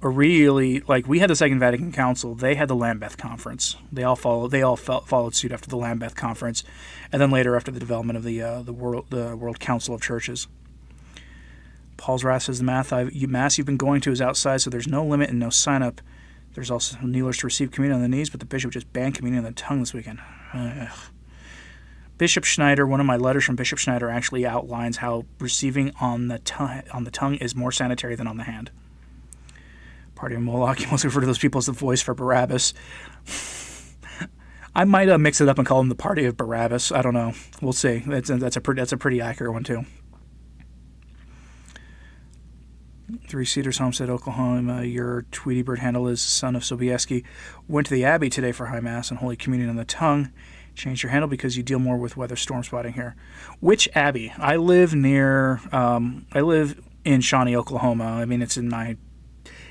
like we had the Second Vatican Council. They had the Lambeth Conference. They all followed suit after the Lambeth Conference, and then later after the development of the World Council of Churches. Paul's Wrath says the mass you've been going to is outside, so there's no limit and no sign up. There's also kneelers to receive communion on the knees, but the bishop just banned communion on the tongue this weekend. Ugh. Bishop Schneider, one of my letters from Bishop Schneider actually outlines how receiving on the tongue is more sanitary than on the hand. Party of Moloch, you must refer to those people as the voice for Barabbas. I might mix it up and call them the Party of Barabbas. I don't know. We'll see. That's a pretty accurate one too. Three Cedars Homestead, Oklahoma. Your Tweety Bird handle is son of Sobieski. Went to the Abbey today for High Mass and Holy Communion on the tongue. Changed your handle because you deal more with weather storm spotting here. Which Abbey? I live in Shawnee, Oklahoma. I mean, it's in my...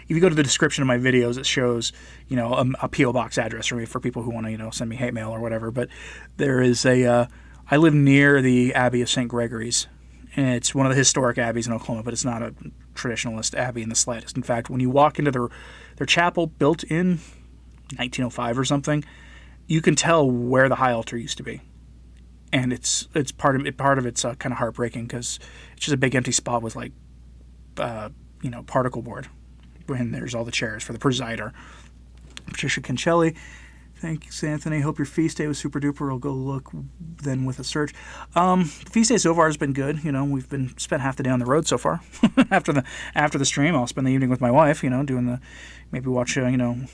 If you go to the description of my videos, it shows, a P.O. Box address for people who want to, send me hate mail or whatever. But there is I live near the Abbey of St. Gregory's. And it's one of the historic abbeys in Oklahoma, but it's not a traditionalist abbey in the slightest. In fact, when you walk into their chapel, built in 1905 or something, you can tell where the high altar used to be. And it's part of it's kind of heartbreaking because it's just a big empty spot with particle board. When there's all the chairs for the presider. Patricia Cancelli, thanks, Anthony. Hope your feast day was super duper. I'll go look then with a search. Feast day so far has been good. We've spent half the day on the road so far. after the stream, I'll spend the evening with my wife. Maybe watch a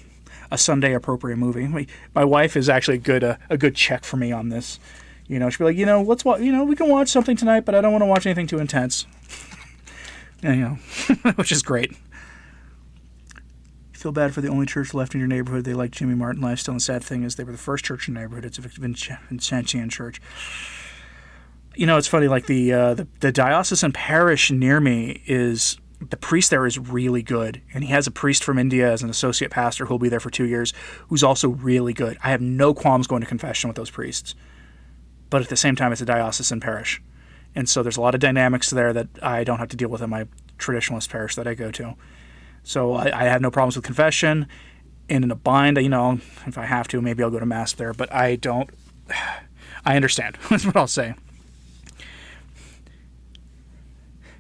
Sunday appropriate movie. My wife is actually a good check for me on this. She'll be like, let's watch. We can watch something tonight, but I don't want to watch anything too intense. Which is great. Feel bad for the only church left in your neighborhood. They like Jimmy Martin lifestyle, and the sad thing is they were the first church in the neighborhood. It's a Vincentian church. It's funny, like the diocesan parish near me is the priest there is really good, and he has a priest from India as an associate pastor who'll be there for 2 years, who's also really good. I have no qualms going to confession with those priests, but at the same time, it's a diocesan parish, and so there's a lot of dynamics there that I don't have to deal with in my traditionalist parish that I go to. So I have no problems with confession. And in a bind, if I have to, maybe I'll go to mass there, but I don't. I understand. That's what I'll say.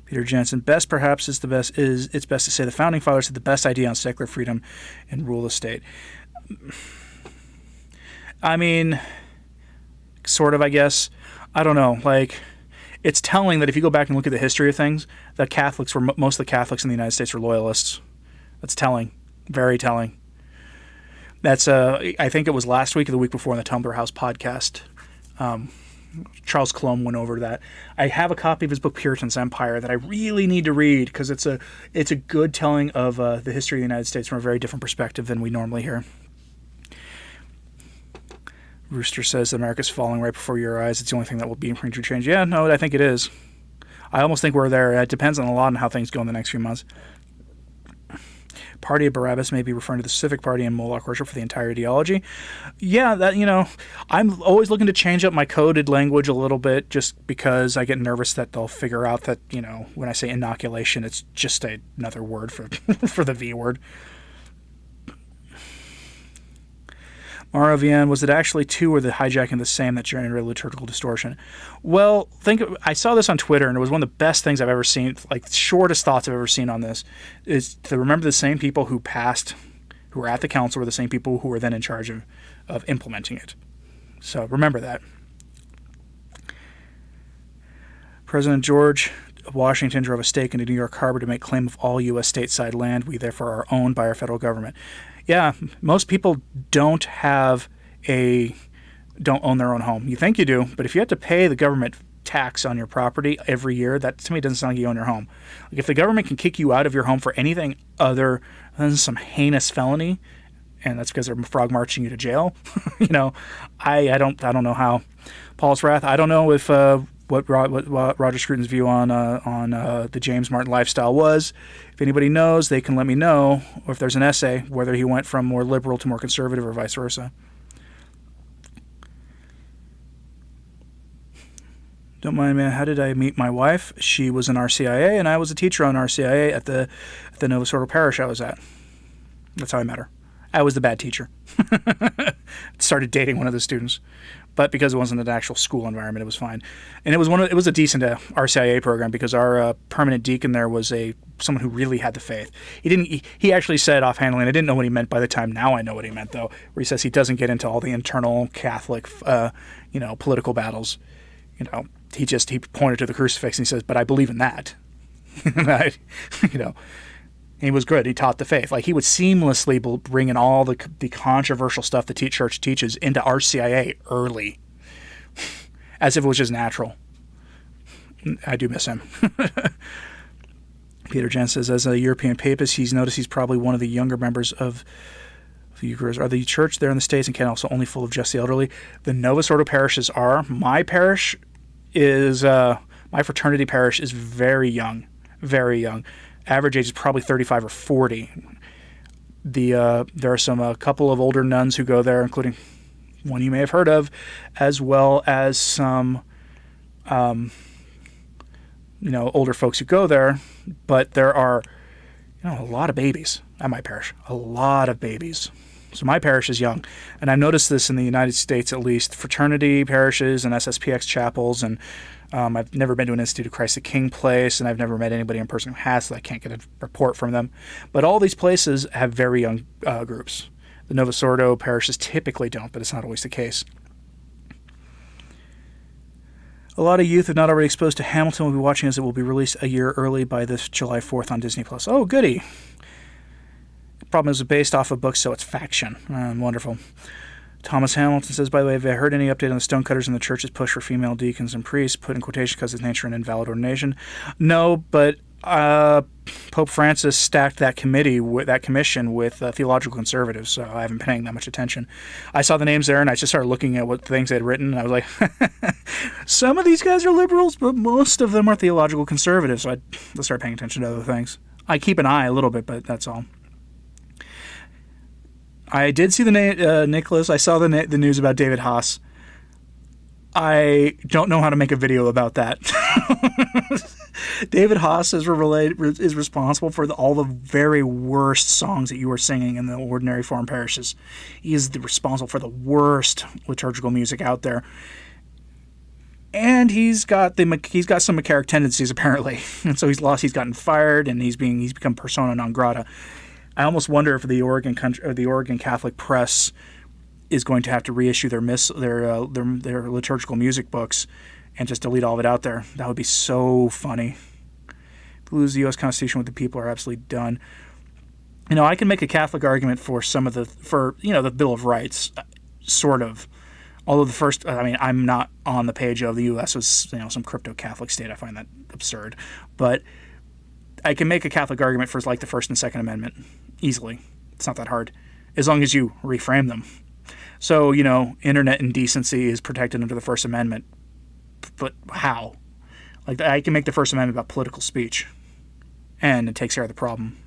Peter Jensen, best perhaps is the best. It's best to say the founding fathers had the best idea on secular freedom and rule of state. I mean, sort of, I guess. I don't know. Like, it's telling that if you go back and look at the history of things, that most of the Catholics in the United States were loyalists. That's telling, very telling. That's I think it was last week or the week before in the Tumblr House podcast. Charles Colomb went over that. I have a copy of his book Puritan's Empire that I really need to read because it's a good telling of the history of the United States from a very different perspective than we normally hear. Rooster says that America's falling right before your eyes. It's the only thing that will be bring true change. Yeah, no, I think it is. I almost think we're there. It depends on a lot on how things go in the next few months. Party of Barabbas may be referring to the civic party and Moloch worship for the entire ideology. Yeah, that, I'm always looking to change up my coded language a little bit just because I get nervous that they'll figure out that, when I say inoculation, it's just another word for for the V word. Mara Vian, was it actually two or the hijacking the same that generated liturgical distortion? Well, I saw this on Twitter, and it was one of the best things I've ever seen, like shortest thoughts I've ever seen on this, is to remember the same people who were at the council were the same people who were then in charge of implementing it. So remember that. President George Washington drove a stake into New York Harbor to make claim of all U.S. stateside land. We therefore are owned by our federal government. Yeah, most people don't own their own home. You think you do, but if you have to pay the government tax on your property every year, that to me doesn't sound like you own your home. Like if the government can kick you out of your home for anything other than some heinous felony, and that's because they're frog marching you to jail, I don't know how. Paul's Wrath, I don't know if what Roger Scruton's view on the James Martin lifestyle was. If anybody knows, they can let me know, or if there's an essay, whether he went from more liberal to more conservative or vice versa. Don't mind me, how did I meet my wife? She was in RCIA, and I was a teacher on RCIA at the Novus Ordo parish I was at. That's how I met her. I was the bad teacher. Started dating one of the students. But because it wasn't an actual school environment, it was fine. And it was a decent RCIA program because our permanent deacon there was someone who really had the faith. He actually said offhandedly, and I didn't know what he meant by the time. Now I know what he meant though, where he says he doesn't get into all the internal Catholic, political battles. He pointed to the crucifix and he says, "But I believe in that." He was good. He taught the faith. Like he would seamlessly bring in all the controversial stuff the church teaches into RCIA early, as if it was just natural. I do miss him. Peter Jen says, as a European papist, he's noticed he's probably one of the younger members of the Eucharist. Are the church there in the States and Canada also only full of just the elderly? The Novus Ordo parishes are. My parish is, my fraternity parish is very young, very young. Average age is probably 35 or 40. There are a couple of older nuns who go there, including one you may have heard of, as well as some, older folks who go there. But there are, a lot of babies at my parish. A lot of babies. So my parish is young. And I've noticed this in the United States, at least. Fraternity parishes and SSPX chapels, and I've never been to an Institute of Christ the King place, and I've never met anybody in person who has, so I can't get a report from them. But all these places have very young groups. The Novus Ordo parishes typically don't, but it's not always the case. A lot of youth if not already exposed to Hamilton will be watching as it will be released a year early by this July 4th on Disney+. Oh, goody. The problem is it's based off a book, so it's faction. Wonderful. Thomas Hamilton says, by the way, have I heard any update on the stonecutters in the church's push for female deacons and priests, put in quotation because of nature and invalid ordination? No, but Pope Francis stacked that commission with theological conservatives, so I haven't been paying that much attention. I saw the names there, and I just started looking at what things they'd written, and I was like, some of these guys are liberals, but most of them are theological conservatives, so I start paying attention to other things. I keep an eye a little bit, but that's all. I did see the Nicholas. I saw the news about David Haas. I don't know how to make a video about that. David Haas is responsible for all the very worst songs that you were singing in the ordinary form parishes. He is responsible for the worst liturgical music out there. And he's got some McCarrick tendencies apparently, and so he's gotten fired, and he's become persona non grata. I almost wonder if the Oregon Catholic Press is going to have to reissue their liturgical music books and just delete all of it out there. That would be so funny. If we lose the U.S. Constitution, what the people are absolutely done. I can make a Catholic argument for the Bill of Rights, sort of. Although the first, I'm not on the page of the U.S. as some crypto Catholic state. I find that absurd, but I can make a Catholic argument for like the First and Second Amendment easily. It's not that hard, as long as you reframe them. So internet indecency is protected under the First Amendment, but how? Like, I can make the First Amendment about political speech, and it takes care of the problem.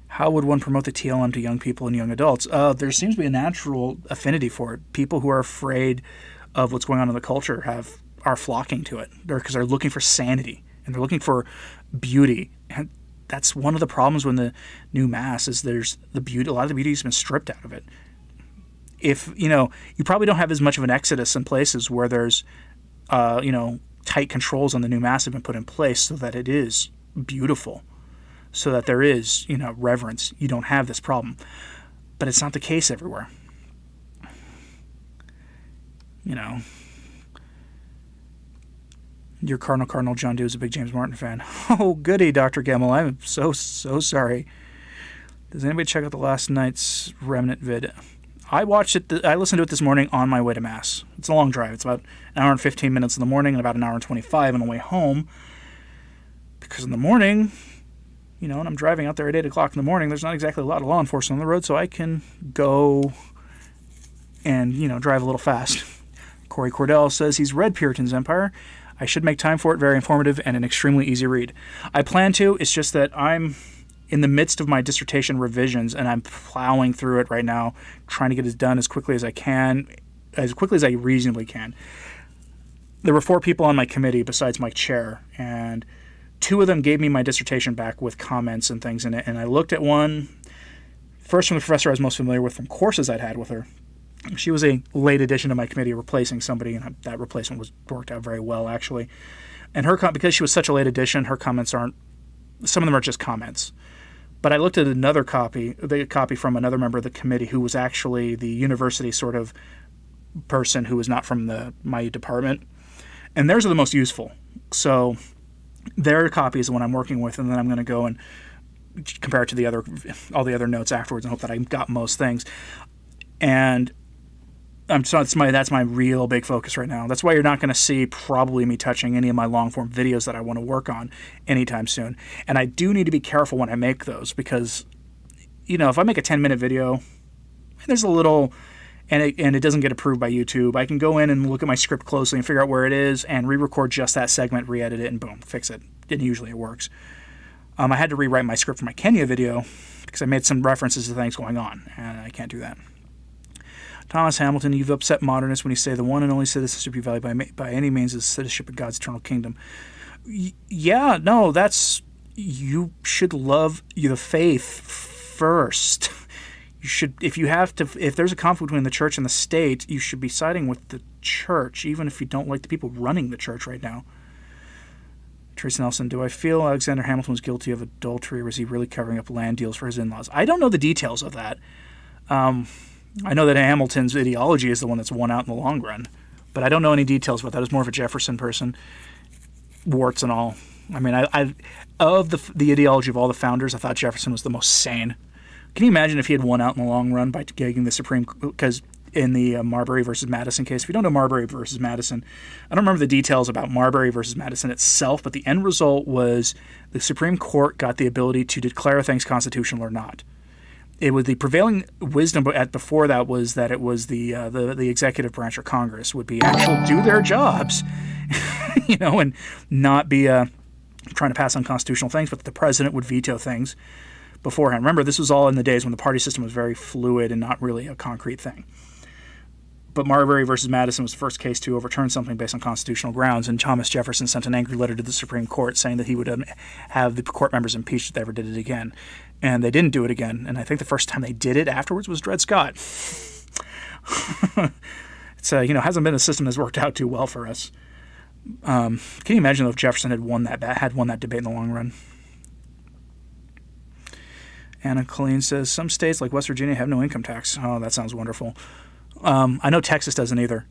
How would one promote the TLM to young people and young adults? There seems to be a natural affinity for it. People who are afraid of what's going on in the culture are flocking to it because they're looking for sanity and they're looking for beauty. And that's one of the problems when the new Mass is there's the beauty. A lot of the beauty has been stripped out of it. If you probably don't have as much of an exodus in places where there's tight controls on the new Mass have been put in place so that it is beautiful. So that there is, reverence. You don't have this problem. But it's not the case everywhere. Your Cardinal John Dew is a big James Martin fan. Oh, goody, Dr. Gemmel. I'm so sorry. Does anybody check out the last night's Remnant vid? I watched it. I listened to it this morning on my way to Mass. It's a long drive. It's about an hour and 15 minutes in the morning and about an hour and 25 on the way home. Because in the morning... and I'm driving out there at 8 o'clock in the morning, there's not exactly a lot of law enforcement on the road, so I can go and, drive a little fast. Corey Cordell says he's read Puritan's Empire. I should make time for it. Very informative and an extremely easy read. I plan to. It's just that I'm in the midst of my dissertation revisions, and I'm plowing through it right now, trying to get it done as quickly as I can, as quickly as I reasonably can. There were 4 people on my committee besides my chair, and 2 of them gave me my dissertation back with comments and things in it, and I looked at one, first from the professor I was most familiar with from courses I'd had with her. She was a late addition to my committee, replacing somebody, and that replacement worked out very well, actually. And because she was such a late addition, her comments some of them are just comments. But I looked at another copy, the copy from another member of the committee who was actually the university sort of person who was not from my department, and theirs are the most useful. So... their copy is the one I'm working with, and then I'm going to go and compare it to all the other notes afterwards and hope that I got most things. And that's my real big focus right now. That's why you're not going to see probably me touching any of my long-form videos that I want to work on anytime soon. And I do need to be careful when I make those because, if I make a 10-minute video, there's a little... and it doesn't get approved by YouTube, I can go in and look at my script closely and figure out where it is and re-record just that segment, re-edit it, and boom, fix it. And usually it works. I had to rewrite my script for my Kenya video because I made some references to things going on, and I can't do that. Thomas Hamilton, you've upset modernists when you say the one and only citizenship you value by any means is citizenship of God's eternal kingdom. Yeah, no, you should love the faith first. If there's a conflict between the church and the state, you should be siding with the church, even if you don't like the people running the church right now. Tracy Nelson, do I feel Alexander Hamilton was guilty of adultery, or was he really covering up land deals for his in-laws? I don't know the details of that. I know that Hamilton's ideology is the one that's won out in the long run, but I don't know any details about that. I was more of a Jefferson person, warts and all. I mean, of the ideology of all the founders, I thought Jefferson was the most sane. Can you imagine if he had won out in the long run by getting the Supreme... because in the Marbury versus Madison case, if you don't know Marbury versus Madison, I don't remember the details about Marbury versus Madison itself, but the end result was the Supreme Court got the ability to declare things constitutional or not. It was the prevailing wisdom before that was that it was the executive branch or Congress would be actual do their jobs, and not be trying to pass unconstitutional things, but the president would veto things beforehand. Remember, this was all in the days when the party system was very fluid and not really a concrete thing. But Marbury versus Madison was the first case to overturn something based on constitutional grounds, and Thomas Jefferson sent an angry letter to the Supreme Court saying that he would have the court members impeached if they ever did it again. And they didn't do it again, and I think the first time they did it afterwards was Dred Scott. It's hasn't been a system that's worked out too well for us. Can you imagine though if Jefferson had won that debate in the long run? Anna Colleen says, some states like West Virginia have no income tax. Oh, that sounds wonderful. I know Texas doesn't either.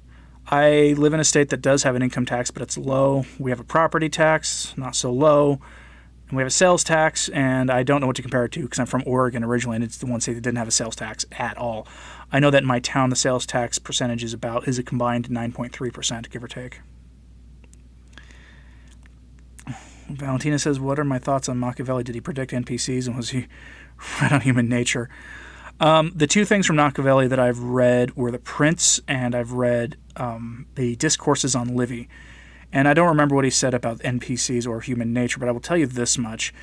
I live in a state that does have an income tax, but it's low. We have a property tax, not so low. And we have a sales tax, and I don't know what to compare it to because I'm from Oregon originally, and it's the one state that didn't have a sales tax at all. I know that in my town, the sales tax percentage is a combined 9.3%, give or take. Valentina says, what are my thoughts on Machiavelli? Did he predict NPCs, and was he right on human nature? The two things from Machiavelli that I've read were The Prince, and I've read the Discourses on Livy. And I don't remember what he said about NPCs or human nature, but I will tell you this much.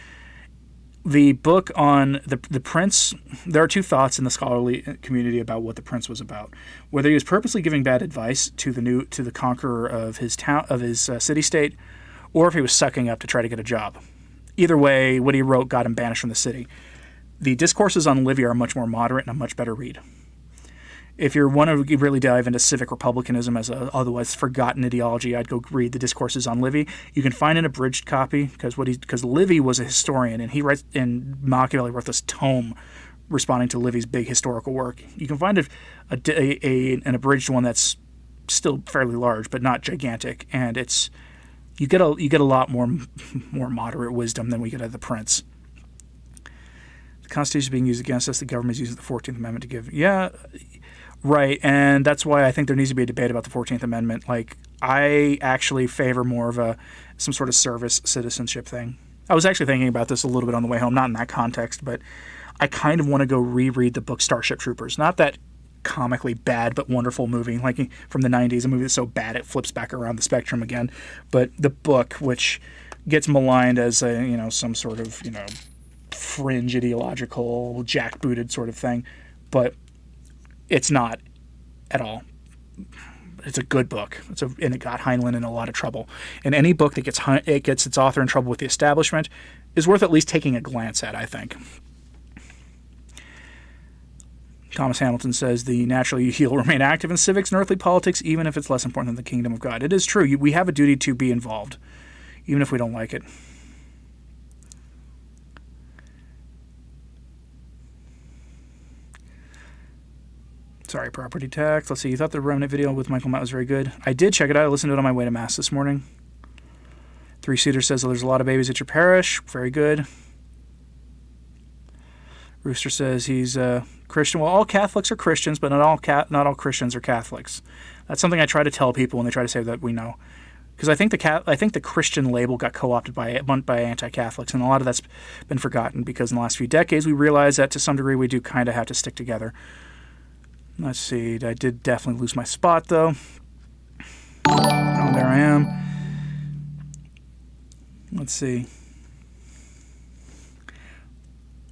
The book on the Prince, there are two thoughts in the scholarly community about what The Prince was about. Whether he was purposely giving bad advice to the conqueror of his town, of his city-state, or if he was sucking up to try to get a job. Either way, what he wrote got him banished from the city. The Discourses on Livy are much more moderate and a much better read. If you want to really dive into civic republicanism as a otherwise forgotten ideology, I'd go read the Discourses on Livy. You can find an abridged copy because Livy was a historian, and Machiavelli wrote this tome responding to Livy's big historical work. You can find an abridged one that's still fairly large, but not gigantic, and you get a lot more moderate wisdom than we get at the Prince. The Constitution is being used against us. The government is using the 14th Amendment to give. Yeah. Right, and that's why I think there needs to be a debate about the 14th Amendment. Like, I actually favor more of some sort of service citizenship thing. I was actually thinking about this a little bit on the way home, not in that context, but I kind of want to go reread the book Starship Troopers. Not that comically bad but wonderful movie, like from the 90s, a movie that's so bad it flips back around the spectrum again. But the book, which gets maligned as some sort of fringe ideological jackbooted sort of thing, but it's not at all. It's a good book. And it got Heinlein in a lot of trouble. And any book that gets its author in trouble with the establishment is worth at least taking a glance at, I think. Thomas Hamilton says, the naturally he'll remain active in civics and earthly politics, even if it's less important than the kingdom of God. It is true. We have a duty to be involved, even if we don't like it. Sorry, property tax. Let's see. You thought the Remnant video with Michael Matt was very good. I did check it out. I listened to it on my way to Mass this morning. Three-Seater says, there's a lot of babies at your parish. Very good. Rooster says he's Christian. Well, all Catholics are Christians, but not all Christians are Catholics. That's something I try to tell people when they try to say that we know. Because I think the Christian label got co-opted by anti-Catholics, and a lot of that's been forgotten because in the last few decades we realized that to some degree we do kind of have to stick together. Let's see. I did definitely lose my spot, though. Oh, there I am. Let's see.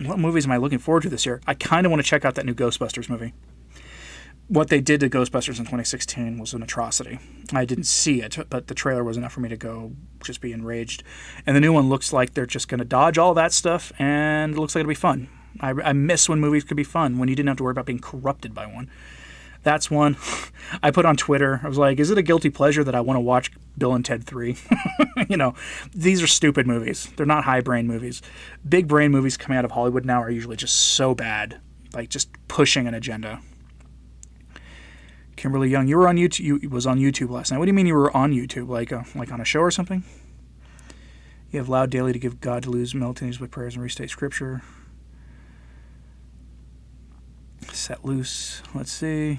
What movies am I looking forward to this year? I kind of want to check out that new Ghostbusters movie. What they did to Ghostbusters in 2016 was an atrocity. I didn't see it, but the trailer was enough for me to go just be enraged. And the new one looks like they're just going to dodge all that stuff, and it looks like it'll be fun. I miss when movies could be fun, when you didn't have to worry about being corrupted by one. That's one. I put on Twitter, I was like, is it a guilty pleasure that I want to watch Bill and Ted 3? These are stupid movies. They're not high-brain movies. Big-brain movies coming out of Hollywood now are usually just so bad, like just pushing an agenda. Kimberly Young, you were on YouTube. You was on YouTube last night. What do you mean you were on YouTube? Like on a show or something? You have loud daily to give God to lose meltings with prayers and restate scripture. Set loose. Let's see.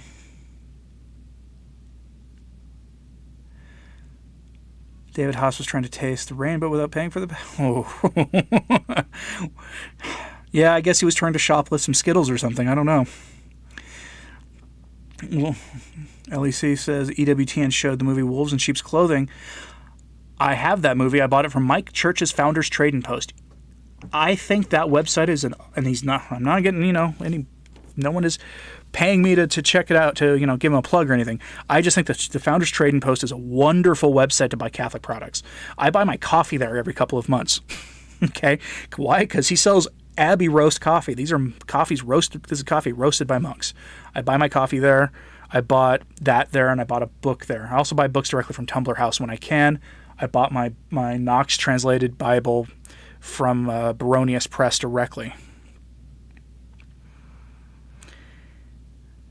David Haas was trying to taste the rainbow without paying for the... Oh. Yeah, I guess he was trying to shoplift some Skittles or something. I don't know. Well, LEC says EWTN showed the movie Wolves in Sheep's Clothing. I have that movie. I bought it from Mike Church's Founders Trading Post. I think that website is I'm not getting, no one is paying me to check it out, to, give them a plug or anything. I just think that the Founders Trading Post is a wonderful website to buy Catholic products. I buy my coffee there every couple of months. Okay. Why? Because he sells Abbey roast coffee. These are coffees roasted. This is coffee roasted by monks. I buy my coffee there. I bought that there, and I bought a book there. I also buy books directly from Tumblr House when I can. I bought my Knox translated Bible from Baronius Press directly.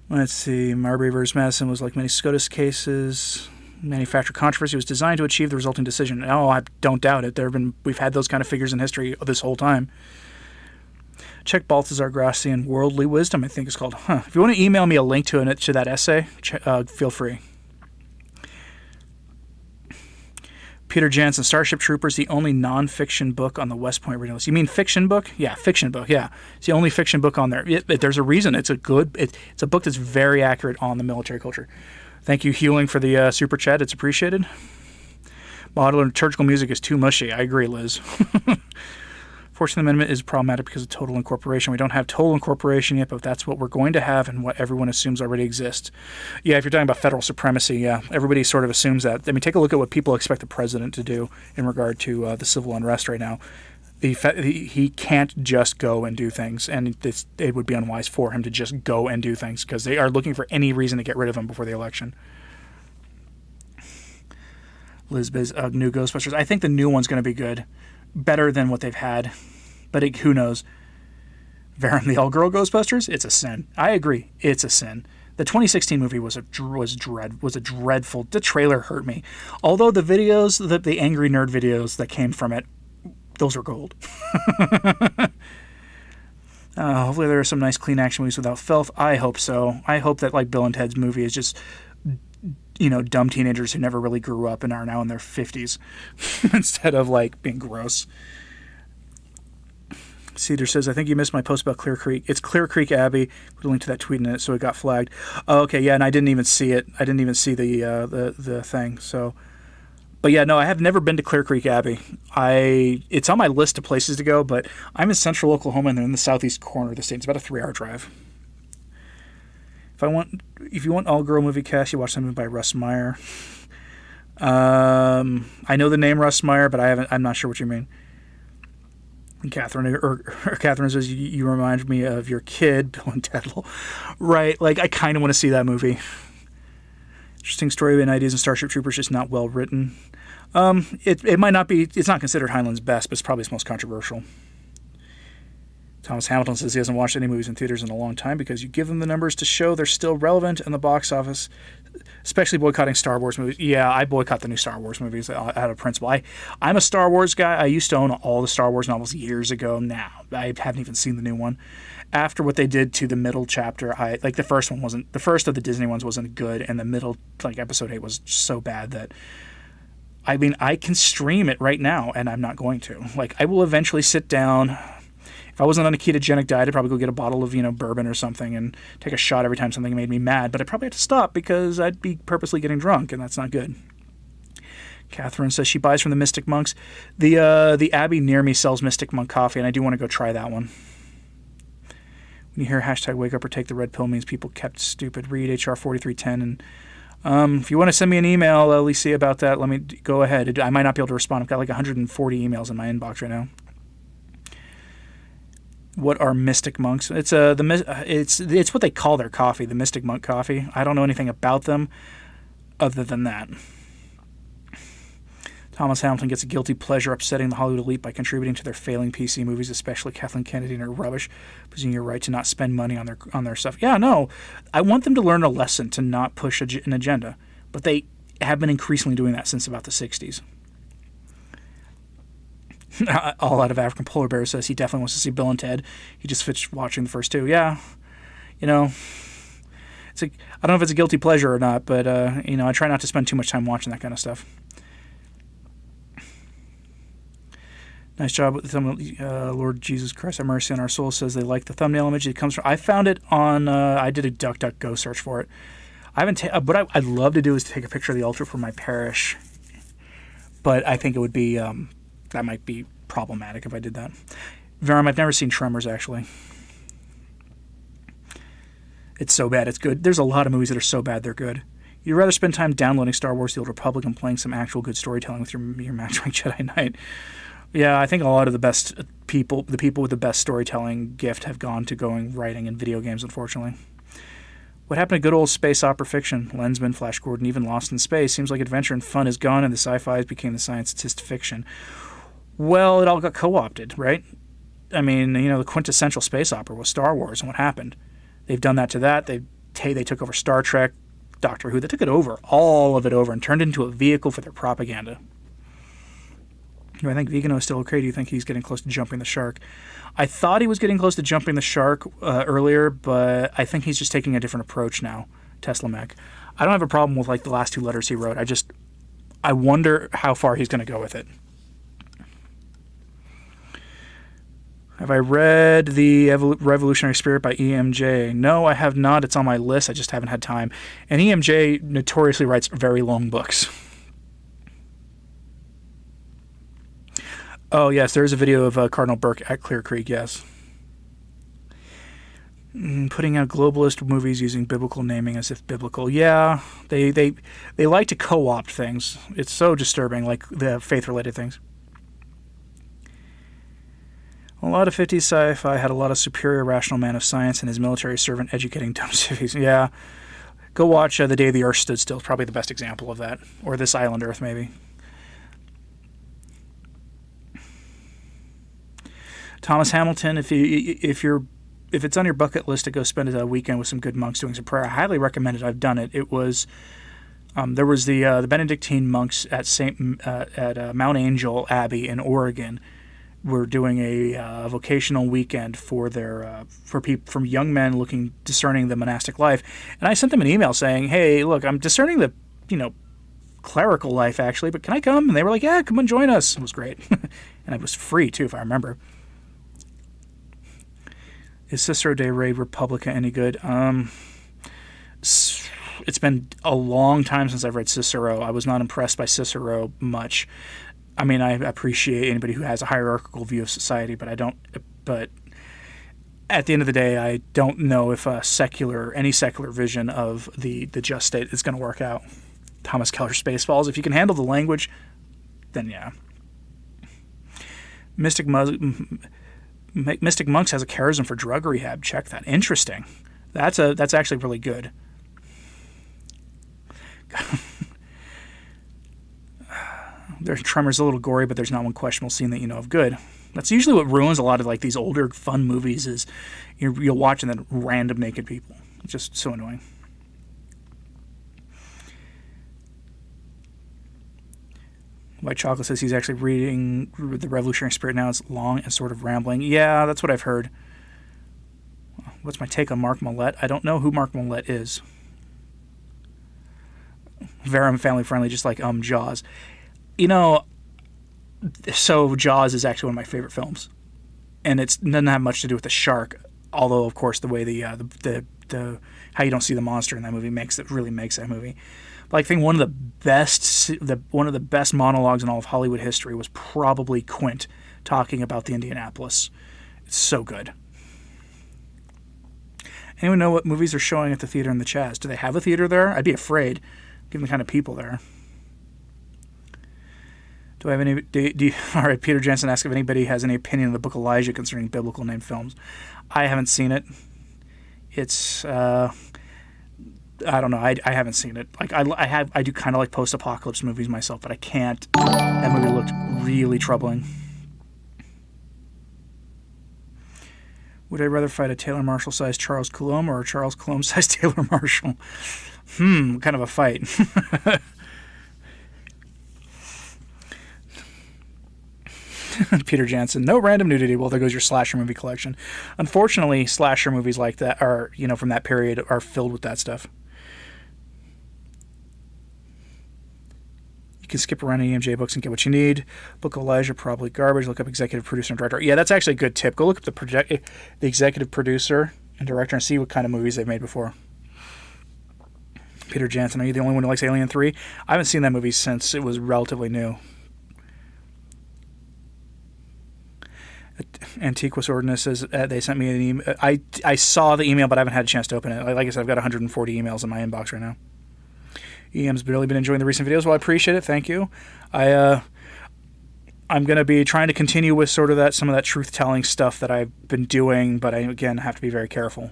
Let's see. Marbury versus Madison was like many SCOTUS cases. Manufacturer controversy was designed to achieve the resulting decision. Oh, I don't doubt it. We've had those kind of figures in history this whole time. Check Balthazar Gracian Worldly Wisdom, I think it's called. If you want to email me a link to that essay, feel free. Peter Jansen, Starship Troopers, the only non-fiction book on the West Point reading list. You mean fiction book? Yeah, fiction book, yeah. It's the only fiction book on there. There's a reason. It's a book that's very accurate on the military culture. Thank you, Hewling, for the super chat. It's appreciated. Modern liturgical music is too mushy. I agree, Liz. 14th Amendment is problematic because of total incorporation. We don't have total incorporation yet, but that's what we're going to have and what everyone assumes already exists. Yeah, if you're talking about federal supremacy, yeah, everybody sort of assumes that. I mean, take a look at what people expect the president to do in regard to the civil unrest right now. He can't just go and do things, and it would be unwise for him to just go and do things because they are looking for any reason to get rid of him before the election. Liz Biz, new Ghostbusters. I think the new one's going to be good. Better than what they've had. But who knows? Varum, the all-girl Ghostbusters? It's a sin. I agree. It's a sin. The 2016 movie was a dreadful. The trailer hurt me. Although the videos, the angry nerd videos that came from it, those are gold. Hopefully there are some nice clean action movies without filth. I hope so. I hope that like Bill and Ted's movie is just dumb teenagers who never really grew up and are now in their 50s instead of like being gross. Cedar says, I think you missed my post about Clear Creek. It's Clear Creek Abbey. Put a link to that tweet in it, so it got flagged. Oh, okay, yeah, and I didn't even see it. I didn't even see the thing. So, but yeah, no, I have never been to Clear Creek Abbey. It's on my list of places to go, but I'm in central Oklahoma and they're in the southeast corner of the state. It's about a 3-hour drive. If you want all-girl movie cast, you watch something by Russ Meyer. I know the name Russ Meyer, but I'm not sure what you mean. And Catherine says, you remind me of your kid, Bill and Ted. Right, like I kind of want to see that movie. Interesting story and ideas in Starship Troopers, just not well written. It might not be. It's not considered Heinlein's best, but it's probably its most controversial. Thomas Hamilton says he hasn't watched any movies in theaters in a long time because you give them the numbers to show they're still relevant in the box office, especially boycotting Star Wars movies. Yeah, I boycott the new Star Wars movies out of principle. I'm a Star Wars guy. I used to own all the Star Wars novels years ago. Now I haven't even seen the new one. After what they did to the middle chapter, the first of the Disney ones wasn't good, and the middle, like episode 8, was so bad that I mean I can stream it right now, and I'm not going to. Like I will eventually sit down. If I wasn't on a ketogenic diet, I'd probably go get a bottle of, bourbon or something and take a shot every time something made me mad. But I'd probably have to stop because I'd be purposely getting drunk, and that's not good. Catherine says she buys from the Mystic Monks. The Abbey near me sells Mystic Monk coffee, and I do want to go try that one. When you hear hashtag wake up or take the red pill means people kept stupid, read HR 4310. And if you want to send me an email, Alicia, about that, let me go ahead. I might not be able to respond. I've got like 140 emails in my inbox right now. What are Mystic Monks? It's what they call their coffee, the Mystic Monk coffee. I don't know anything about them other than that. Thomas Hamilton gets a guilty pleasure upsetting the Hollywood elite by contributing to their failing PC movies, especially Kathleen Kennedy and her rubbish, presuming your right to not spend money on their stuff. Yeah, no, I want them to learn a lesson to not push an agenda, but they have been increasingly doing that since about the 60s. All Out of African Polar Bear says he definitely wants to see Bill and Ted. He just finished watching the first two. Yeah, it's I don't know if it's a guilty pleasure or not, but I try not to spend too much time watching that kind of stuff. Nice job with the thumbnail. Lord Jesus Christ, have mercy on our souls says they like the thumbnail image. It comes from. I found it on. I did a DuckDuckGo search for it. I haven't. What I'd love to do is take a picture of the altar for my parish. But I think it would be, that might be problematic if I did that. Verum, I've never seen Tremors, actually. It's so bad, it's good. There's a lot of movies that are so bad, they're good. You'd rather spend time downloading Star Wars The Old Republic and playing some actual good storytelling with your Max Rank Jedi Knight. Yeah, I think a lot of the best people, the people with the best storytelling gift, have gone to writing in video games, unfortunately. What happened to good old space opera fiction? Lensman, Flash Gordon, even Lost in Space. Seems like adventure and fun is gone and the sci-fi became the scientist fiction. Well, it all got co-opted, right? I mean, the quintessential space opera was Star Wars, and what happened? They've done that to that. They took over Star Trek, Doctor Who. They took it over, all of it over, and turned it into a vehicle for their propaganda. Do I think Vigano is still okay? Do you think he's getting close to jumping the shark? I thought he was getting close to jumping the shark earlier, but I think he's just taking a different approach now, Tesla Mech. I don't have a problem with the last 2 letters he wrote. I wonder how far he's going to go with it. Have I read The Revolutionary Spirit by EMJ? No, I have not. It's on my list. I just haven't had time. And EMJ notoriously writes very long books. Oh, yes, there is a video of Cardinal Burke at Clear Creek, yes. Putting out globalist movies using biblical naming as if biblical. Yeah, they like to co-opt things. It's so disturbing, like the faith-related things. A lot of 50s sci-fi had a lot of superior rational man of science and his military servant educating dumb civvies. Yeah. Go watch The Day the Earth Stood Still. It's probably the best example of that. Or This Island Earth, maybe. Thomas Hamilton, if it's on your bucket list to go spend a weekend with some good monks doing some prayer, I highly recommend it. I've done it. It was there was the Benedictine monks at Mount Angel Abbey in Oregon. We're doing a vocational weekend for from young men discerning the monastic life, and I sent them an email saying, "Hey, look, I'm discerning the clerical life actually, but can I come?" And they were like, "Yeah, come and join us." It was great, and it was free too, if I remember. Is Cicero de Re Republica any good? It's been a long time since I've read Cicero. I was not impressed by Cicero much. I mean, I appreciate anybody who has a hierarchical view of society, but I don't. But at the end of the day, I don't know if any secular vision of the just state is going to work out. Thomas Keller, Spaceballs. If you can handle the language, then yeah. Mystic Monks has a charism for drug rehab. Check that. Interesting. That's actually really good. There's Tremors a little gory, but there's not one questionable scene that you know of good. That's usually what ruins a lot of these older fun movies is you'll watch and then random naked people. It's just so annoying. White Chocolate says he's actually reading The Revolutionary Spirit now. It's long and sort of rambling. Yeah, that's what I've heard. What's my take on Mark Millett? I don't know who Mark Millett is. Very family friendly, just like Jaws. So Jaws is actually one of my favorite films, and it doesn't have much to do with the shark. Although, of course, the way the how you don't see the monster in that movie really makes that movie. But I think one of the best monologues in all of Hollywood history was probably Quint talking about the Indianapolis. It's so good. Anyone know what movies are showing at the theater in the Chaz? Do they have a theater there? I'd be afraid, given the kind of people there. Do I have any? All right, Peter Jensen asks if anybody has any opinion on the Book of Elijah concerning biblical named films. I haven't seen it. It's I don't know. I haven't seen it. I do kind of like post-apocalypse movies myself, but I can't. That movie looked really troubling. Would I rather fight a Taylor Marshall-sized Charles Coulomb or a Charles Coulomb-sized Taylor Marshall? Kind of a fight. Peter Jansen, no random nudity. Well, there goes your slasher movie collection. Unfortunately, slasher movies like that are, from that period are filled with that stuff. You can skip around EMJ books and get what you need. Book of Elijah, probably garbage. Look up executive producer and director. Yeah, that's actually a good tip. Go look up the executive producer and director and see what kind of movies they've made before. Peter Jansen, are you the only one who likes Alien 3? I haven't seen that movie since it was relatively new. Antiquus Ordinus says they sent me an email. I saw the email, but I haven't had a chance to open it. Like I said, I've got 140 emails in my inbox right now. EM's really been enjoying the recent videos. Well, I appreciate it. Thank you. I'm going to be trying to continue with sort of some of that truth-telling stuff that I've been doing, but I, again, have to be very careful.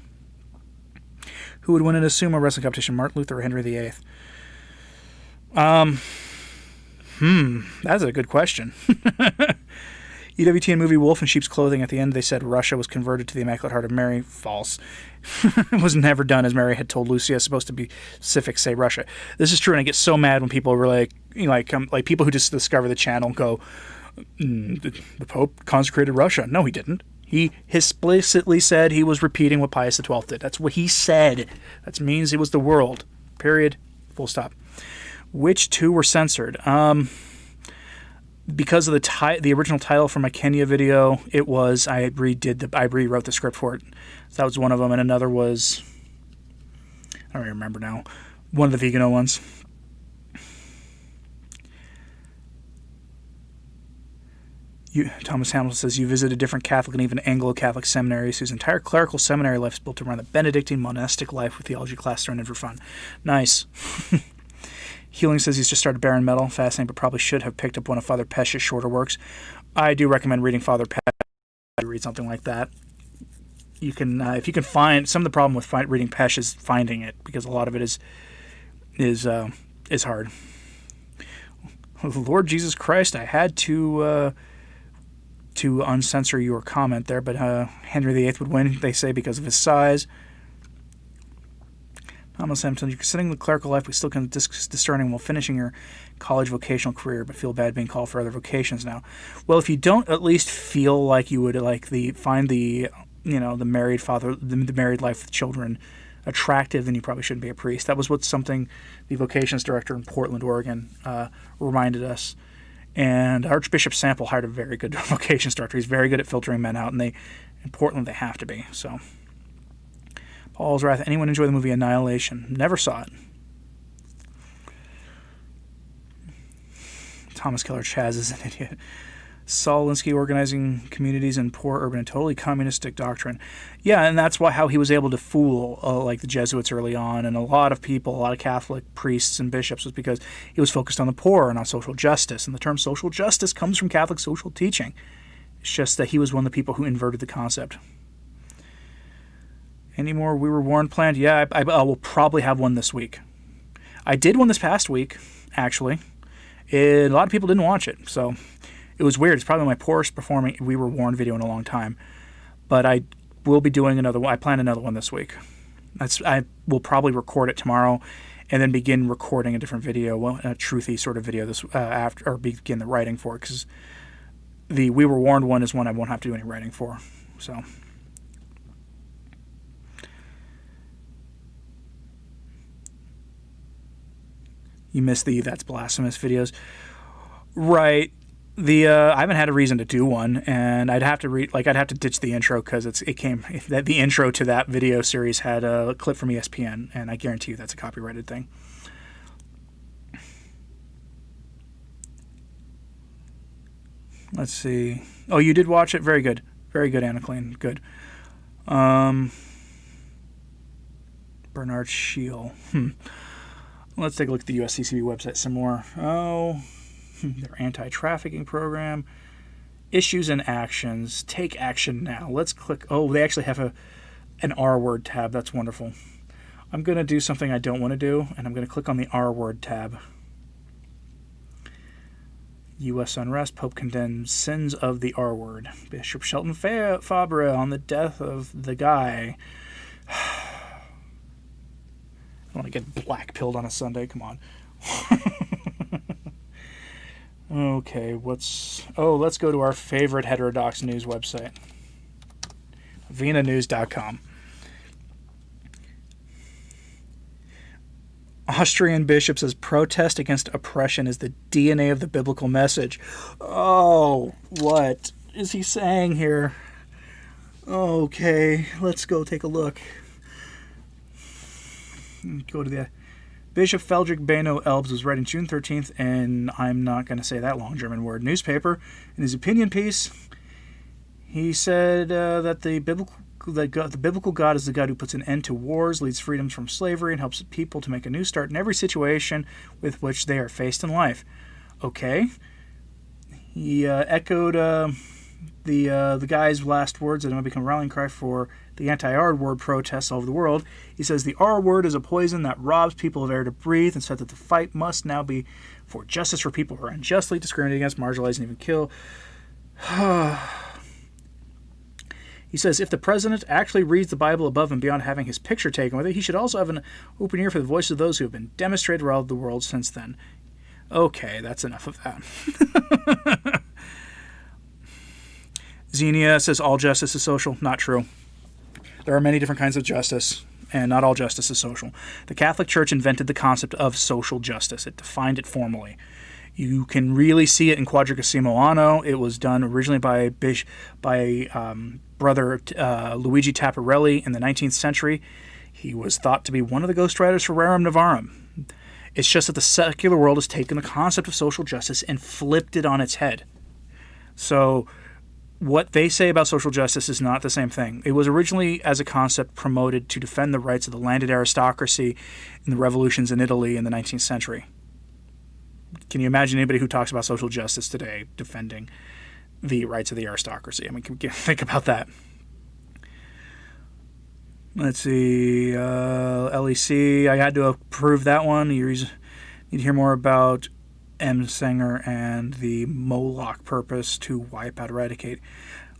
Who would win in a sumo wrestling competition, Martin Luther or Henry VIII? That's a good question. EWTN movie Wolf in Sheep's Clothing, at the end they said Russia was converted to the Immaculate Heart of Mary. False. It was never done as Mary had told Lucia. It's supposed to be specific, say Russia. This is true, and I get so mad when people were like people who just discover the channel go, the Pope consecrated Russia. No, he didn't. He explicitly said he was repeating what Pius XII did. That's what he said. That means it was the world. Period. Full stop. Which two were censored? Because of the original title for my Kenya video, it was I rewrote the script for it. So that was one of them, and another was I don't even remember now. One of the Vigano ones. Thomas Hamilton says you visited different Catholic and even Anglo-Catholic seminaries whose entire clerical seminary life is built around the Benedictine monastic life with theology class thrown in for fun. Nice. Healing says he's just started Baron Metal. Fascinating, but probably should have picked up one of Father Pesch's shorter works. I do recommend reading Father Pesch. Read something like that. You can, if you can find some of the problem with reading Pesch is finding it, because a lot of it is hard. Lord Jesus Christ, I had to uncensor your comment there, but Henry VIII would win, they say, because of his size. Thomas Hampton, you're considering the clerical life, but still kind of discerning while finishing your college vocational career, but feel bad being called for other vocations now. Well, if you don't at least feel like you would find the married father, the married life with children attractive, then you probably shouldn't be a priest. That was something the vocations director in Portland, Oregon, reminded us. And Archbishop Sample hired a very good vocations director. He's very good at filtering men out, and in Portland they have to be. So. Paul's Wrath. Anyone enjoy the movie Annihilation? Never saw it. Thomas Keller Chaz is an idiot. Saul Alinsky organizing communities in poor urban and totally communistic doctrine. Yeah, and that's how he was able to fool like the Jesuits early on, and a lot of people, a lot of Catholic priests and bishops, was because he was focused on the poor and on social justice. And the term social justice comes from Catholic social teaching. It's just that he was one of the people who inverted the concept. Any more We Were Warned planned? Yeah, I will probably have one this week. I did one this past week, actually. A lot of people didn't watch it, so it was weird. It's probably my poorest performing We Were Warned video in a long time. But I will be doing another one. I plan another one this week. I will probably record it tomorrow and then begin recording a different video, a truthy sort of video after, or begin the writing for it, because the We Were Warned one is one I won't have to do any writing for. So. You missed the That's Blasphemous videos. Right. I haven't had a reason to do one, and I'd have to ditch the intro because the intro to that video series had a clip from ESPN, and I guarantee you that's a copyrighted thing. Let's see. Oh, you did watch it? Very good. Very good, Anna Clean. Good. Bernard Scheel. Let's take a look at the USCCB website some more. Oh, their anti-trafficking program. Issues and actions. Take action now. Let's click. Oh, they actually have an R-word tab. That's wonderful. I'm going to do something I don't want to do, and I'm going to click on the R-word tab. U.S. unrest. Pope condemns sins of the R-word. Bishop Shelton Fabre on the death of the guy. I want to get black-pilled on a Sunday. Come on. Okay, let's go to our favorite heterodox news website. VenaNews.com. Austrian bishop says protest against oppression is the DNA of the biblical message. Oh, what is he saying here? Okay, let's go take a look. Go to the Bishop Feldrich Beno Elbs was writing June 13th, and I'm not going to say that long German word, newspaper. In his opinion piece, He said that the biblical God is the God who puts an end to wars, leads freedoms from slavery, and helps people to make a new start in every situation with which they are faced in life. Okay. He echoed the guy's last words that have become a rallying cry for the anti-R word protests all over the world. He says the R word is a poison that robs people of air to breathe, and said that the fight must now be for justice for people who are unjustly discriminated against, marginalized, and even killed. He says if the president actually reads the Bible above and beyond having his picture taken with it, he should also have an open ear for the voices of those who have been demonstrated around the world since then. Okay, that's enough of that. Xenia says all justice is social. Not true. There are many different kinds of justice, and not all justice is social. The Catholic Church invented the concept of social justice. It defined it formally. You can really see it in Quadragesimo Anno. It was done originally by Brother Luigi Tapparelli in the 19th century. He was thought to be one of the ghostwriters for Rerum Novarum. It's just that the secular world has taken the concept of social justice and flipped it on its head. So what they say about social justice is not the same thing. It was originally, as a concept, promoted to defend the rights of the landed aristocracy in the revolutions in Italy in the 19th century. Can you imagine anybody who talks about social justice today defending the rights of the aristocracy? I mean, think about that. Let's see. LEC, I had to approve that one. You need to hear more about M. Sanger and the Moloch purpose to wipe out, eradicate.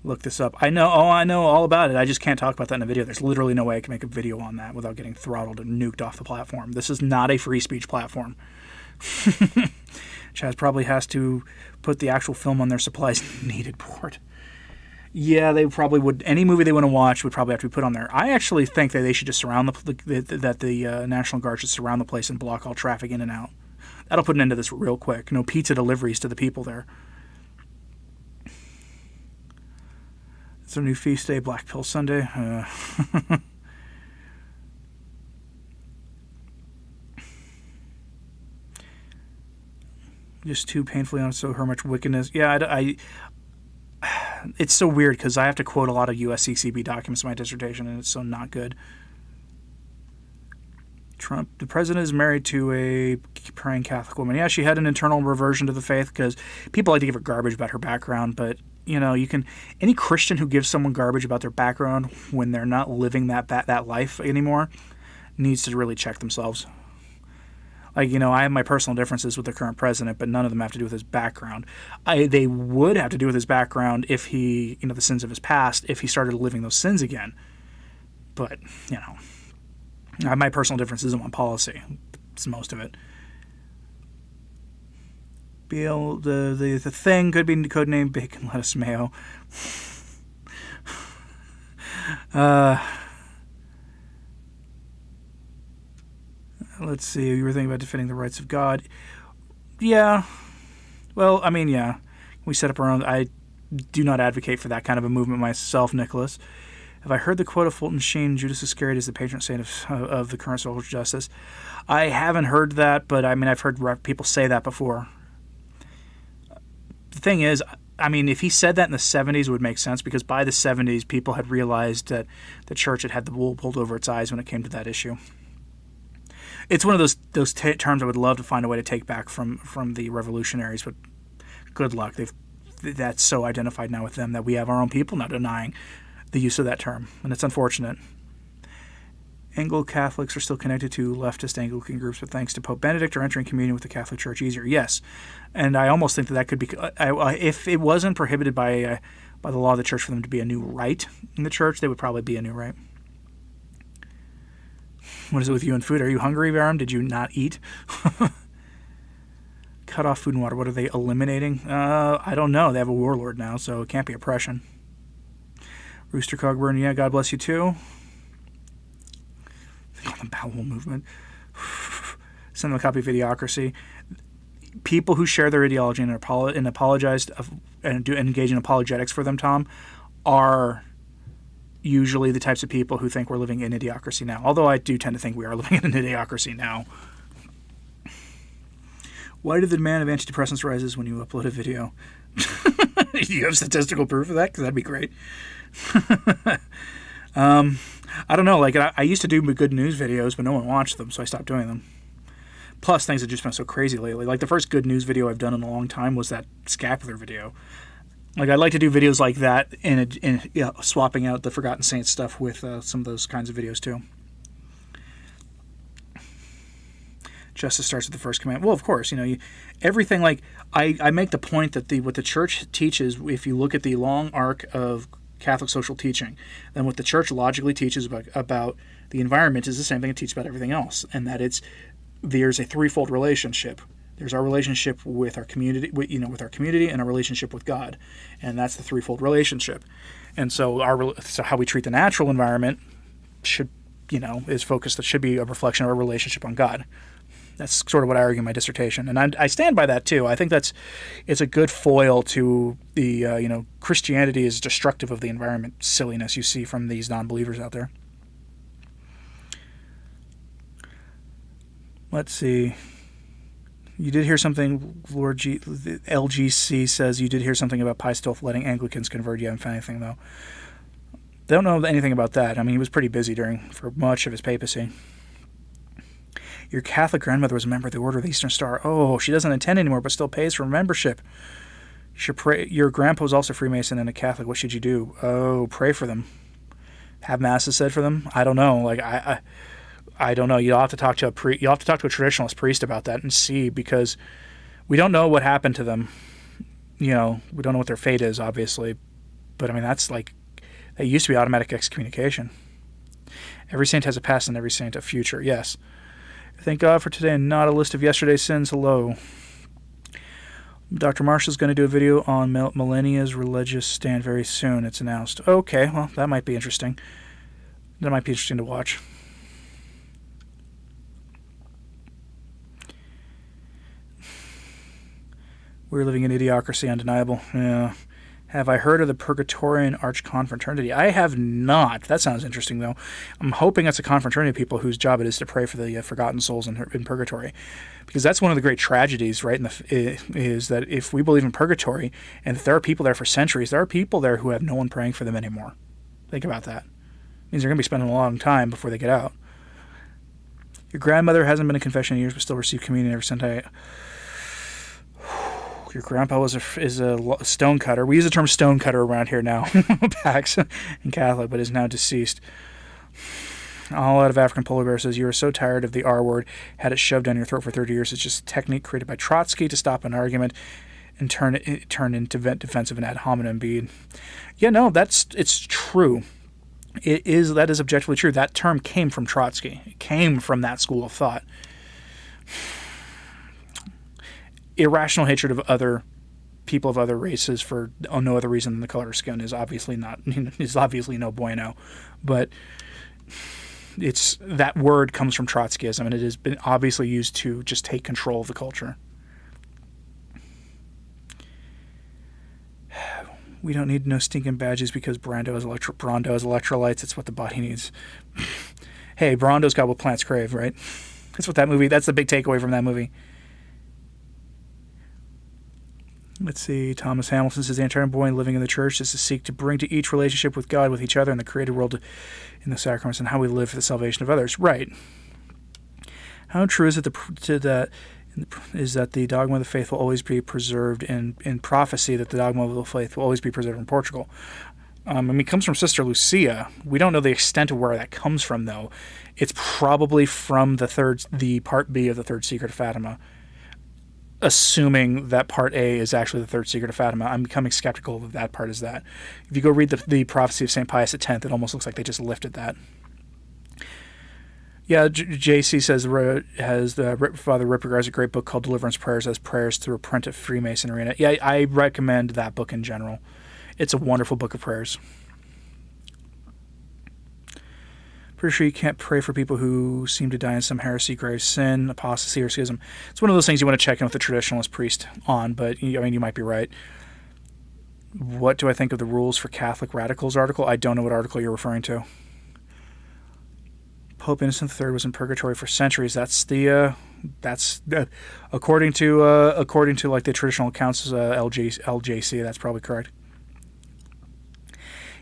Look this up. I know all about it. I just can't talk about that in a video. There's literally no way I can make a video on that without getting throttled and nuked off the platform. This is not a free speech platform. Chaz probably has to put the actual film on their supplies needed board. Yeah, they probably would. Any movie they want to watch would probably have to be put on there. I actually think that they should just surround the National Guard should surround the place and block all traffic in and out. That'll put an end to this real quick. No pizza deliveries to the people there. It's a new feast day, Black Pill Sunday. Just too painfully honest, so much wickedness. Yeah, it's so weird because I have to quote a lot of USCCB documents in my dissertation, and it's so not good. Trump, the president is married to a praying Catholic woman. Yeah, she had an internal reversion to the faith because people like to give her garbage about her background, but any Christian who gives someone garbage about their background when they're not living that life anymore needs to really check themselves. Like, I have my personal differences with the current president, but none of them have to do with his background. They would have to do with his background if he, the sins of his past, if he started living those sins again. But, my personal difference isn't on policy. It's most of it. The thing could be codenamed Bacon Lettuce Mayo. Let's see. You were thinking about defending the rights of God. Yeah. Well, yeah. We set up our own. I do not advocate for that kind of a movement myself, Nicholas. Have I heard the quote of Fulton Sheen, Judas Iscariot is the patron saint of the current social justice? I haven't heard that, but I've heard people say that before. The thing is, if he said that in the 70s, it would make sense, because by the 70s, people had realized that the church had the wool pulled over its eyes when it came to that issue. It's one of those terms I would love to find a way to take back from the revolutionaries, but good luck. That's so identified now with them that we have our own people now denying the use of that term, and it's unfortunate. Anglo-Catholics are still connected to leftist Anglican groups, but thanks to Pope Benedict are entering communion with the Catholic Church easier. Yes, and I almost think that could be, if it wasn't prohibited by the law of the church for them to be a new rite in the church, they would probably be a new rite. What is it with you and food? Are you hungry, Varum? Did you not eat? Cut off food and water. What are they eliminating? I don't know. They have a warlord now, so it can't be oppression. Rooster Cogburn, yeah, God bless you too. The bowel movement. Send them a copy of Idiocracy. People who share their ideology and apologize and engage in apologetics for them, Tom, are usually the types of people who think we're living in idiocracy now. Although I do tend to think we are living in an idiocracy now. Why did the demand of antidepressants rises when you upload a video? You have statistical proof of that? Because that'd be great. I don't know. Like, I used to do good news videos, but no one watched them, so I stopped doing them. Plus, things have just been so crazy lately. Like, the first good news video I've done in a long time was that scapular video. Like, I like to do videos like that and swapping out the Forgotten Saints stuff with some of those kinds of videos, too. Justice starts with the first command. Well, of course, everything, like, I make the point that what the church teaches, if you look at the long arc of Catholic social teaching, then what the church logically teaches about the environment is the same thing it teaches about everything else, and that there's a threefold relationship. There's our relationship with our community, with our community, and our relationship with God, and that's the threefold relationship. And so how we treat the natural environment is focused. That should be a reflection of our relationship on God. That's sort of what I argue in my dissertation, and I stand by that too. I think it's a good foil to the Christianity is destructive of the environment silliness you see from these non-believers out there. Let's see. You did hear something, Lord G. LGC says you did hear something about Pius XII letting Anglicans convert. You haven't found anything, though. Don't know anything about that. I mean, he was pretty busy for much of his papacy. Your Catholic grandmother was a member of the Order of the Eastern Star. Oh, she doesn't attend anymore, but still pays for membership. You should pray. Your grandpa was also Freemason and a Catholic. What should you do? Oh, pray for them. Have masses said for them? I don't know. Like, I don't know. You'll have to talk to a traditionalist priest about that and see, because we don't know what happened to them. We don't know what their fate is, obviously. But I mean, that used to be automatic excommunication. Every saint has a past and every saint a future. Yes. Thank God for today and not a list of yesterday's sins. Hello. Dr. Marshall's going to do a video on Millennia's religious stand very soon. It's announced. Okay, well, that might be interesting. That might be interesting to watch. We're living in idiocracy, undeniable. Yeah. Have I heard of the Purgatorian Archconfraternity? I have not. That sounds interesting, though. I'm hoping it's a confraternity of people whose job it is to pray for the forgotten souls in purgatory. Because that's one of the great tragedies, right, is that if we believe in purgatory, and if there are people there for centuries, there are people there who have no one praying for them anymore. Think about that. It means they're going to be spending a long time before they get out. Your grandmother hasn't been in confession in years, but still received communion ever since Your grandpa is a stonecutter. We use the term stonecutter around here now, Pax and Catholic, but is now deceased. All out of African Polar Bear says, you are so tired of the R word, had it shoved down your throat for 30 years. It's just a technique created by Trotsky to stop an argument and turn into defensive and ad hominem bead. Yeah, no, it's true. That is objectively true. That term came from Trotsky. It came from that school of thought. Irrational hatred of other people of other races for no other reason than the color of skin is obviously no bueno. But that word comes from Trotskyism, and it has been obviously used to just take control of the culture. We don't need no stinking badges because Brando has electrolytes. It's what the body needs. Hey, Brando's got what plants crave, right? That's the big takeaway from that movie. Let's see. Thomas Hamilton says the entire point living in the church is to seek to bring to each relationship with God, with each other, and the created world in the sacraments, and how we live for the salvation of others. Right. How true is it that the dogma of the faith will always be preserved in prophecy, that the dogma of the faith will always be preserved in Portugal? It comes from Sister Lucia. We don't know the extent of where that comes from, though. It's probably from the Part B of the Third Secret of Fatima, assuming that Part A is actually the Third Secret of Fatima. I'm becoming skeptical that part is that. If you go read the prophecy of St. Pius X, it almost looks like they just lifted that. Yeah, JC says Father Ripper has a great book called Deliverance Prayers as Prayers Through a Print of Freemasonry. Yeah, I recommend that book in general. It's a wonderful book of prayers. Pretty sure you can't pray for people who seem to die in some heresy, grave sin, apostasy, or schism. It's one of those things you want to check in with a traditionalist priest on, but you might be right. What do I think of the Rules for Catholic Radicals article? I don't know what article you're referring to. Pope Innocent III was in purgatory for centuries. That's the That's according to like the traditional accounts, LJC. That's probably correct.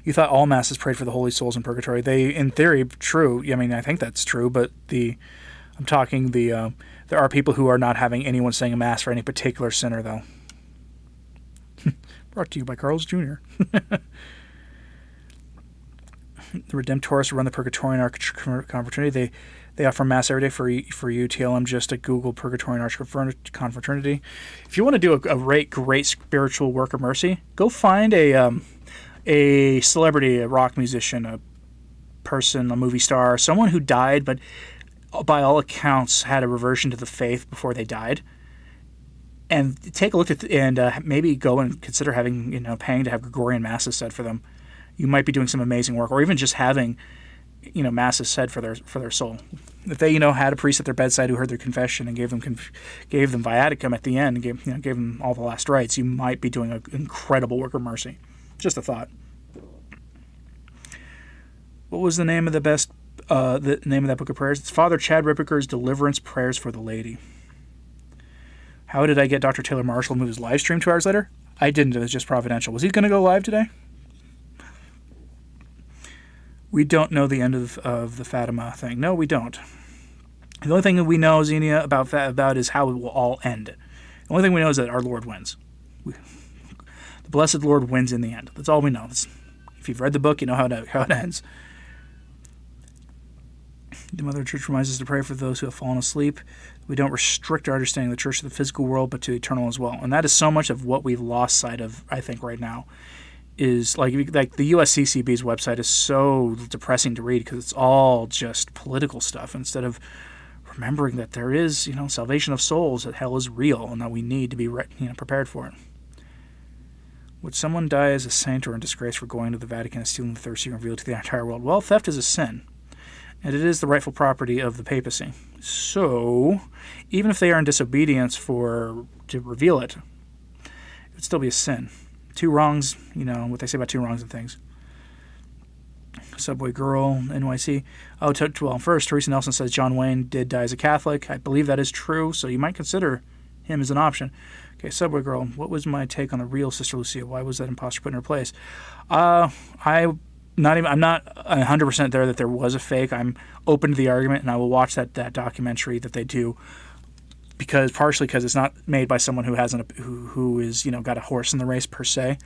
You thought all masses prayed for the holy souls in purgatory. They, in theory, true. I mean, I think that's true, but I'm talking there are people who are not having anyone saying a mass for any particular sinner, though. Brought to you by Carl's Jr. The Redemptorists run the Purgatorian Arch Confraternity. They offer mass every day for you, TLM. Just to Google Purgatorian Arch Confraternity. If you want to do a great spiritual work of mercy, go find a celebrity, a rock musician, a person, a movie star, someone who died, but by all accounts had a reversion to the faith before they died, and take a look at and maybe go and consider having, paying to have Gregorian masses said for them. You might be doing some amazing work, or even just having, masses said for their soul. If they, had a priest at their bedside who heard their confession and gave them viaticum at the end, and gave them all the last rites, you might be doing an incredible work of mercy. Just a thought. What was the name of the name of that book of prayers? It's Father Chad Ripperger's Deliverance Prayers for the Lady. How did I get Dr. Taylor Marshall to move his live stream 2 hours later? I didn't. It was just providential. Was he going to go live today? We don't know the end of the Fatima thing. No, we don't. The only thing that we know, Xenia, about is how it will all end. The only thing we know is that our Lord wins. The blessed Lord wins in the end. That's all we know. If you've read the book, you know how it ends. The Mother Church reminds us to pray for those who have fallen asleep. We don't restrict our understanding of the church to the physical world, but to the eternal as well. And that is so much of what we've lost sight of, I think, right now. Is like the USCCB's website is so depressing to read because it's all just political stuff instead of remembering that there is, salvation of souls, that hell is real, and that we need to be prepared for it. Would someone die as a saint or in disgrace for going to the Vatican and stealing the third secret revealed to the entire world? Well, theft is a sin, and it is the rightful property of the papacy. So, even if they are in disobedience to reveal it, it would still be a sin. 2 wrongs, what they say about 2 wrongs and things. Subway Girl, NYC. Well, first, Teresa Nelson says John Wayne did die as a Catholic. I believe that is true, so you might consider him as an option. Okay, Subway Girl, what was my take on the real Sister Lucia? Why was that imposter put in her place? I'm not 100% there that there was a fake. I'm open to the argument, and I will watch that documentary that they do, partially because it's not made by someone who is got a horse in the race per se.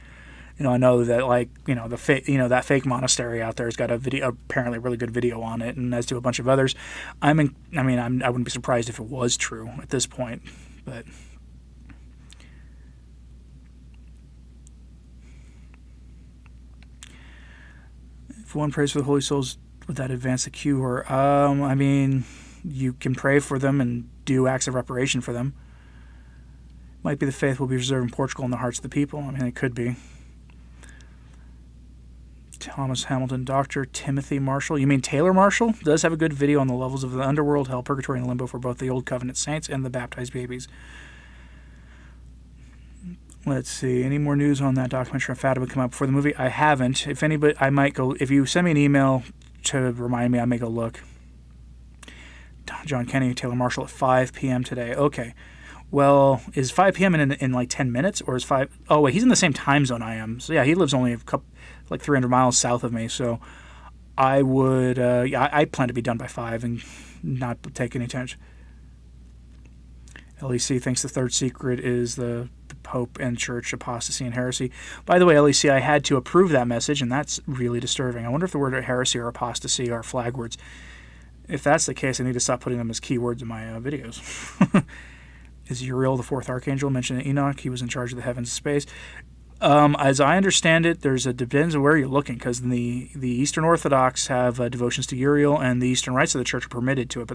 I know that that fake monastery out there has got apparently a really good video on it, and as do a bunch of others. I wouldn't be surprised if it was true at this point, but. If one prays for the holy souls, would that advance the cure? You can pray for them and do acts of reparation for them. Might be the faith will be preserved in Portugal in the hearts of the people. It could be. Thomas Hamilton, Dr. Timothy Marshall. You mean Taylor Marshall? Does have a good video on the levels of the underworld, hell, purgatory, and limbo for both the Old Covenant saints and the baptized babies. Let's see. Any more news on that documentary on Fatima come out before the movie? I haven't. If anybody, I might go. If you send me an email to remind me, I may go look. John Kenny, Taylor Marshall at 5 p.m. today. Okay. Well, is 5 p.m. in like 10 minutes, or is 5? Oh wait, he's in the same time zone I am. So yeah, he lives only 300 miles south of me. So I would. I plan to be done by 5 and not take any attention. LEC thinks the third secret is the Pope and Church apostasy and heresy. By the way, LEC, I had to approve that message, and that's really disturbing. I wonder if the word heresy or apostasy are flag words. If that's the case, I need to stop putting them as keywords in my videos. Is Uriel the fourth archangel mentioned in Enoch? He was in charge of the heavens and space. As I understand it, depends on where you're looking, because the Eastern Orthodox have devotions to Uriel, and the Eastern rites of the Church are permitted to it,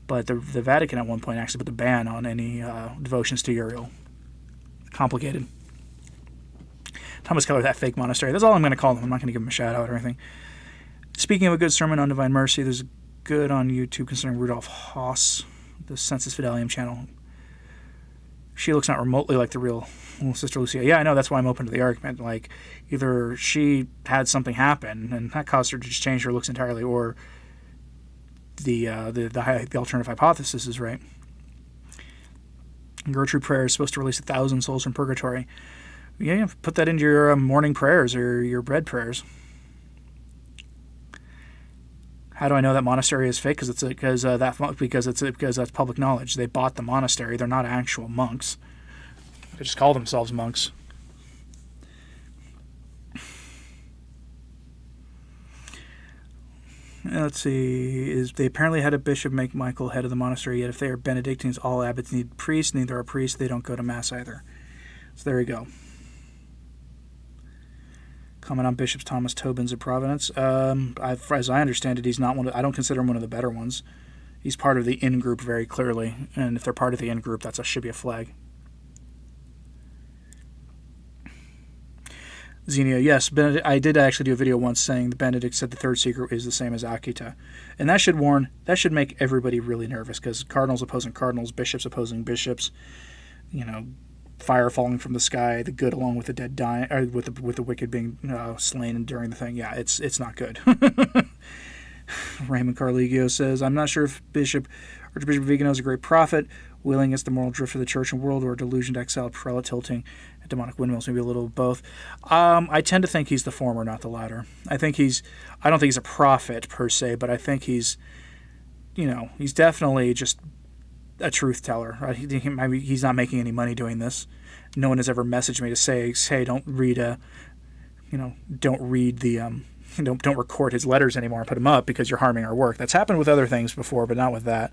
but the Vatican at one point actually put a ban on any devotions to Uriel. Complicated. Thomas Keller, that fake monastery. That's all I'm going to call them. I'm not going to give them a shout out or anything. Speaking of a good sermon on Divine Mercy, there's a good on YouTube concerning Rudolf Haas, the Sensus Fidelium channel. She looks not remotely like the real little Sister Lucia. Yeah, I know. That's why I'm open to the argument. Like, either she had something happen and that caused her to just change her looks entirely, or the alternative hypothesis is right. Gertrude prayer is supposed to release 1,000 souls from purgatory. Yeah, put that into your morning prayers or your bread prayers. How do I know that monastery is fake? Because that's public knowledge. They bought the monastery. They're not actual monks. They just call themselves monks. Let's see. They apparently had a bishop make Michael head of the monastery, yet if they are Benedictines, all abbots need priests. Neither are priests. They don't go to Mass either. So there you go. Comment on Bishop Thomas Tobin's of Providence. As I understand it, he's not one. I don't consider him one of the better ones. He's part of the in-group very clearly. And if they're part of the in-group, should be a flag. Xenia, yes, I did actually do a video once saying the Benedict said the third secret is the same as Akita. And that should make everybody really nervous, because cardinals opposing cardinals, bishops opposing bishops, fire falling from the sky, the good along with the dead dying, or with the wicked being slain during the thing. Yeah, it's not good. Raymond Carligio says, I'm not sure if Archbishop Vigano is a great prophet, wheeling against the moral drift of the church and world, or a delusioned exiled prelate tilting at demonic windmills, maybe a little of both. I tend to think he's the former, not the latter. I don't think he's a prophet per se, but I think he's definitely just a truth teller. Right? He's not making any money doing this. No one has ever messaged me to say, hey, don't record his letters anymore and put them up because you're harming our work. That's happened with other things before, but not with that.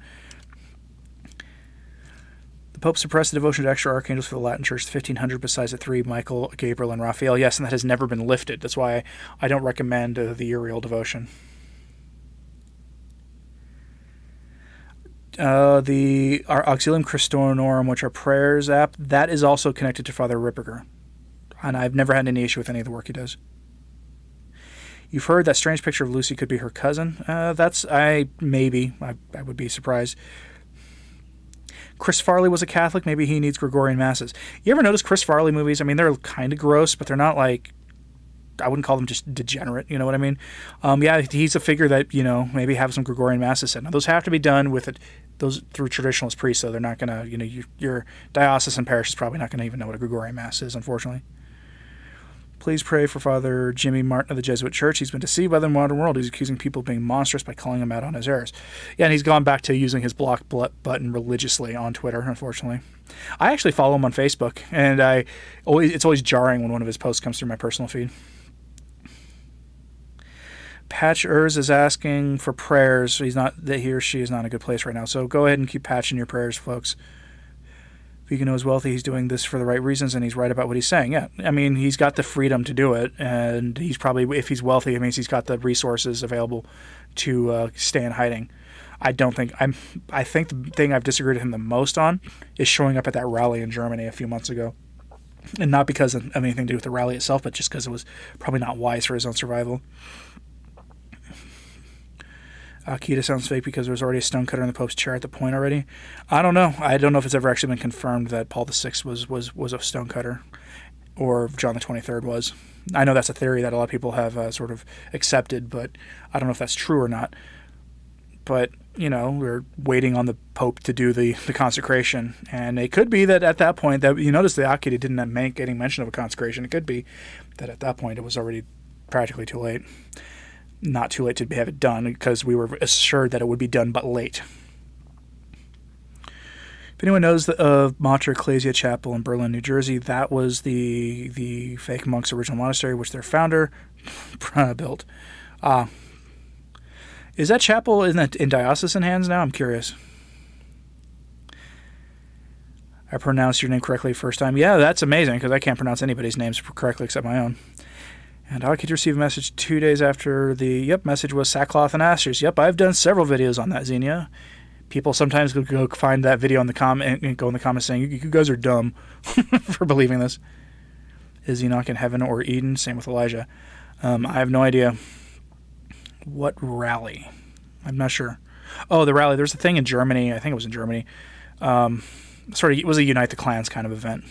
The Pope suppressed the devotion to extra archangels for the Latin Church, the 1500, besides the three, Michael, Gabriel, and Raphael. Yes, and that has never been lifted. That's why I don't recommend the Uriel devotion. Our Auxilium Christonorum, which are prayers app, that is also connected to Father Ripperger. And I've never had any issue with any of the work he does. You've heard that strange picture of Lucy could be her cousin. I would be surprised. Chris Farley was a Catholic. Maybe he needs Gregorian masses. You ever notice Chris Farley movies? I mean, they're kind of gross, but they're not like, I wouldn't call them just degenerate. You know what I mean? Yeah, he's a figure that, maybe have some Gregorian masses said. Now, those have to be done with those through traditionalist priests, so they're not going to, your diocesan parish is probably not going to even know what a Gregorian mass is, unfortunately. Please pray for Father Jimmy Martin of the Jesuit Church. He's been deceived by the modern world. He's accusing people of being monstrous by calling him out on his errors. Yeah, and he's gone back to using his block button religiously on Twitter, unfortunately. I actually follow him on Facebook, and it's always jarring when one of his posts comes through my personal feed. Patch Urs is asking for prayers. He or she is not in a good place right now. So go ahead and keep patching your prayers, folks. Vigano is wealthy. He's doing this for the right reasons, and he's right about what he's saying. Yeah, I mean, he's got the freedom to do it, and he's probably, if he's wealthy, it means he's got the resources available to stay in hiding. I think the thing I've disagreed with him the most on is showing up at that rally in Germany a few months ago. And not because of anything to do with the rally itself, but just because it was probably not wise for his own survival. Akita sounds fake because there was already a stonecutter in the Pope's chair at the point already. I don't know. I don't know if it's ever actually been confirmed that Paul VI was a stonecutter, or John the 23rd was. I know that's a theory that a lot of people have sort of accepted, but I don't know if that's true or not. But, we're waiting on the Pope to do the consecration, and it could be that at that point, that you notice the Akita didn't make any mention of a consecration. It could be that at that point it was already practically too late. Not too late to have it done, because we were assured that it would be done, but late. If anyone knows of Mater Ecclesia Chapel in Berlin, New Jersey, that was the fake monks' original monastery, which their founder built. Is that chapel in diocesan hands now? I'm curious. I pronounced your name correctly first time. Yeah, that's amazing, because I can't pronounce anybody's names correctly except my own. And I could receive a message 2 days after message was sackcloth and ashes. Yep, I've done several videos on that, Xenia. People sometimes go find that video in the comment and go in the comments saying, you guys are dumb for believing this. Is Enoch in heaven or Eden? Same with Elijah. I have no idea. What rally? I'm not sure. Oh, the rally. There's a thing in Germany. I think it was in Germany. It was a Unite the Clans kind of event.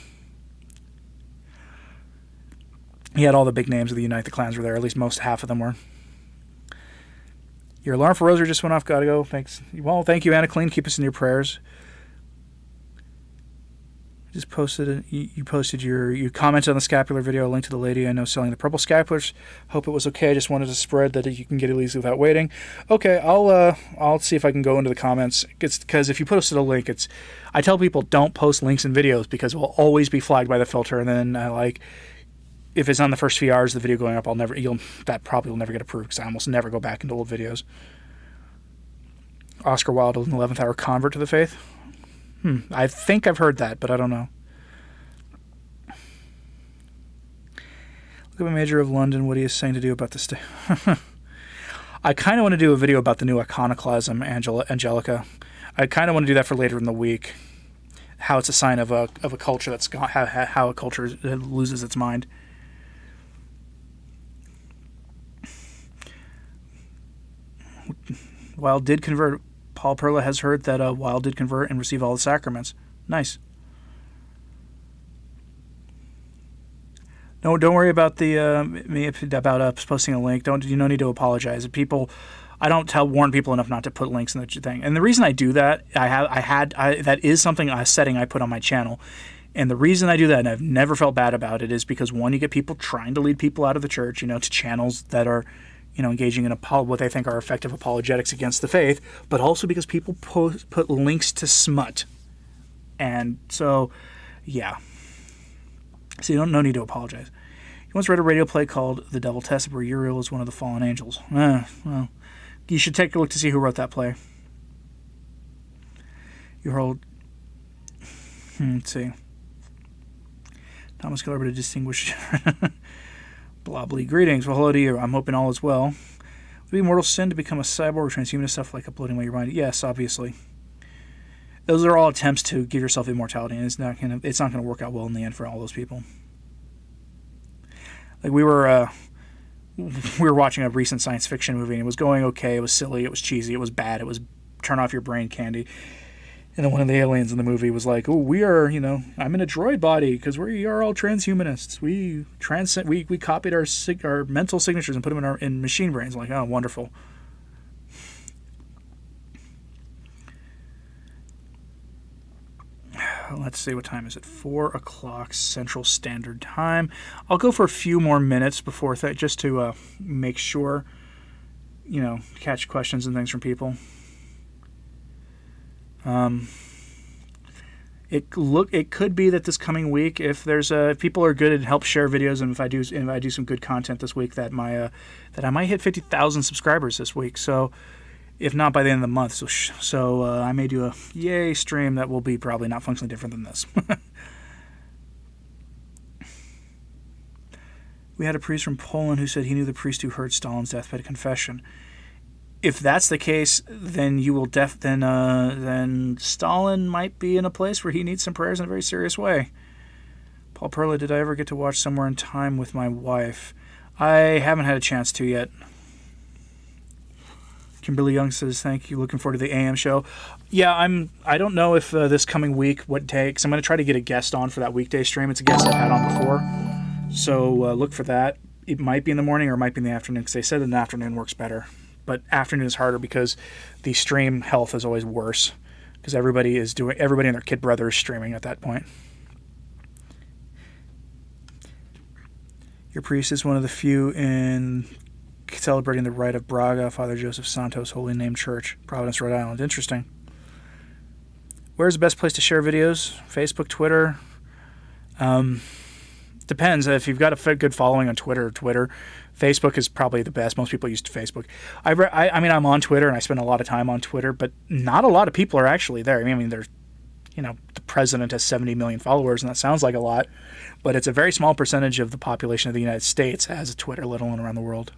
He had all the big names of the Unite the Clans were there. At least half of them were. Your alarm for Rosary just went off. Gotta go. Thanks. Well, thank you, Anna Clean. Keep us in your prayers. Just posted it. You commented on the scapular video. A link to the lady I know selling the purple scapulars. Hope it was okay. I just wanted to spread that you can get it easily without waiting. Okay, I'll see if I can go into the comments. Because if you posted a link, I tell people don't post links in videos because it will always be flagged by the filter. And then if it's on the first few hours of the video going up, that probably will never get approved because I almost never go back into old videos. Oscar Wilde, an 11th hour convert to the faith. I think I've heard that, but I don't know. Look at the Major of London. What he is saying to do about this. I kind of want to do a video about the new iconoclasm, Angelica. I kind of want to do that for later in the week. How it's a sign of a culture that's gone, how a culture loses its mind. Wilde did convert. Paul Perla has heard that Wilde did convert and receive all the sacraments. Nice. No, don't worry about about posting a link. You don't need to apologize. I don't warn people enough not to put links in the thing. And the reason I do that, that is a setting I put on my channel. And the reason I do that, and I've never felt bad about it, is because one, you get people trying to lead people out of the church, to channels that are, engaging in what they think are effective apologetics against the faith, but also because people put links to smut. And so, yeah. So no need to apologize. You once read a radio play called The Devil Tested, where Uriel is one of the fallen angels. Well, you should take a look to see who wrote that play. Let's see. Thomas Keller, but a distinguished... Blobbly greetings. Well, hello to you. I'm hoping all is well. Would it be mortal sin to become a cyborg or transhumanist stuff like uploading while you're mind? Yes, obviously. Those are all attempts to give yourself immortality, and it's not gonna work out well in the end for all those people. Like we were watching a recent science fiction movie, and it was going okay. It was silly. It was cheesy. It was bad. It was turn off your brain candy. And then one of the aliens in the movie was like, "Oh, we are, I'm in a droid body because we are all transhumanists. We copied our mental signatures and put them in machine brains." I'm like, oh, wonderful. Let's see, what time is it? 4 o'clock Central Standard Time. I'll go for a few more minutes before just to make sure, catch questions and things from people. It could be that this coming week, if people are good and help share videos, and if I do some good content this week, that I might hit 50,000 subscribers this week. So, if not by the end of the month, so I may do a yay stream that will be probably not functionally different than this. We had a priest from Poland who said he knew the priest who heard Stalin's deathbed confession. If that's the case, then you will then Stalin might be in a place where he needs some prayers in a very serious way. Paul Perla, did I ever get to watch Somewhere in Time with my wife? I haven't had a chance to yet. Kimberly Young says, thank you. Looking forward to the AM show. Yeah, I don't know if this coming week, what day, because I'm going to try to get a guest on for that weekday stream. It's a guest I've had on before. So look for that. It might be in the morning or it might be in the afternoon, because they said in the afternoon works better. But afternoon is harder because the stream health is always worse, because everybody and their kid brother is streaming at that point. Your priest is one of the few in celebrating the rite of Braga, Father Joseph Santos Holy Name Church, Providence, Rhode Island. Interesting. Where's the best place to share videos? Facebook, Twitter? Depends. If you've got a good following on Twitter. Facebook is probably the best. Most people use Facebook. I'm on Twitter, and I spend a lot of time on Twitter, but not a lot of people are actually there. I mean, there's, the president has 70 million followers, and that sounds like a lot, but it's a very small percentage of the population of the United States has a Twitter, let alone around the world.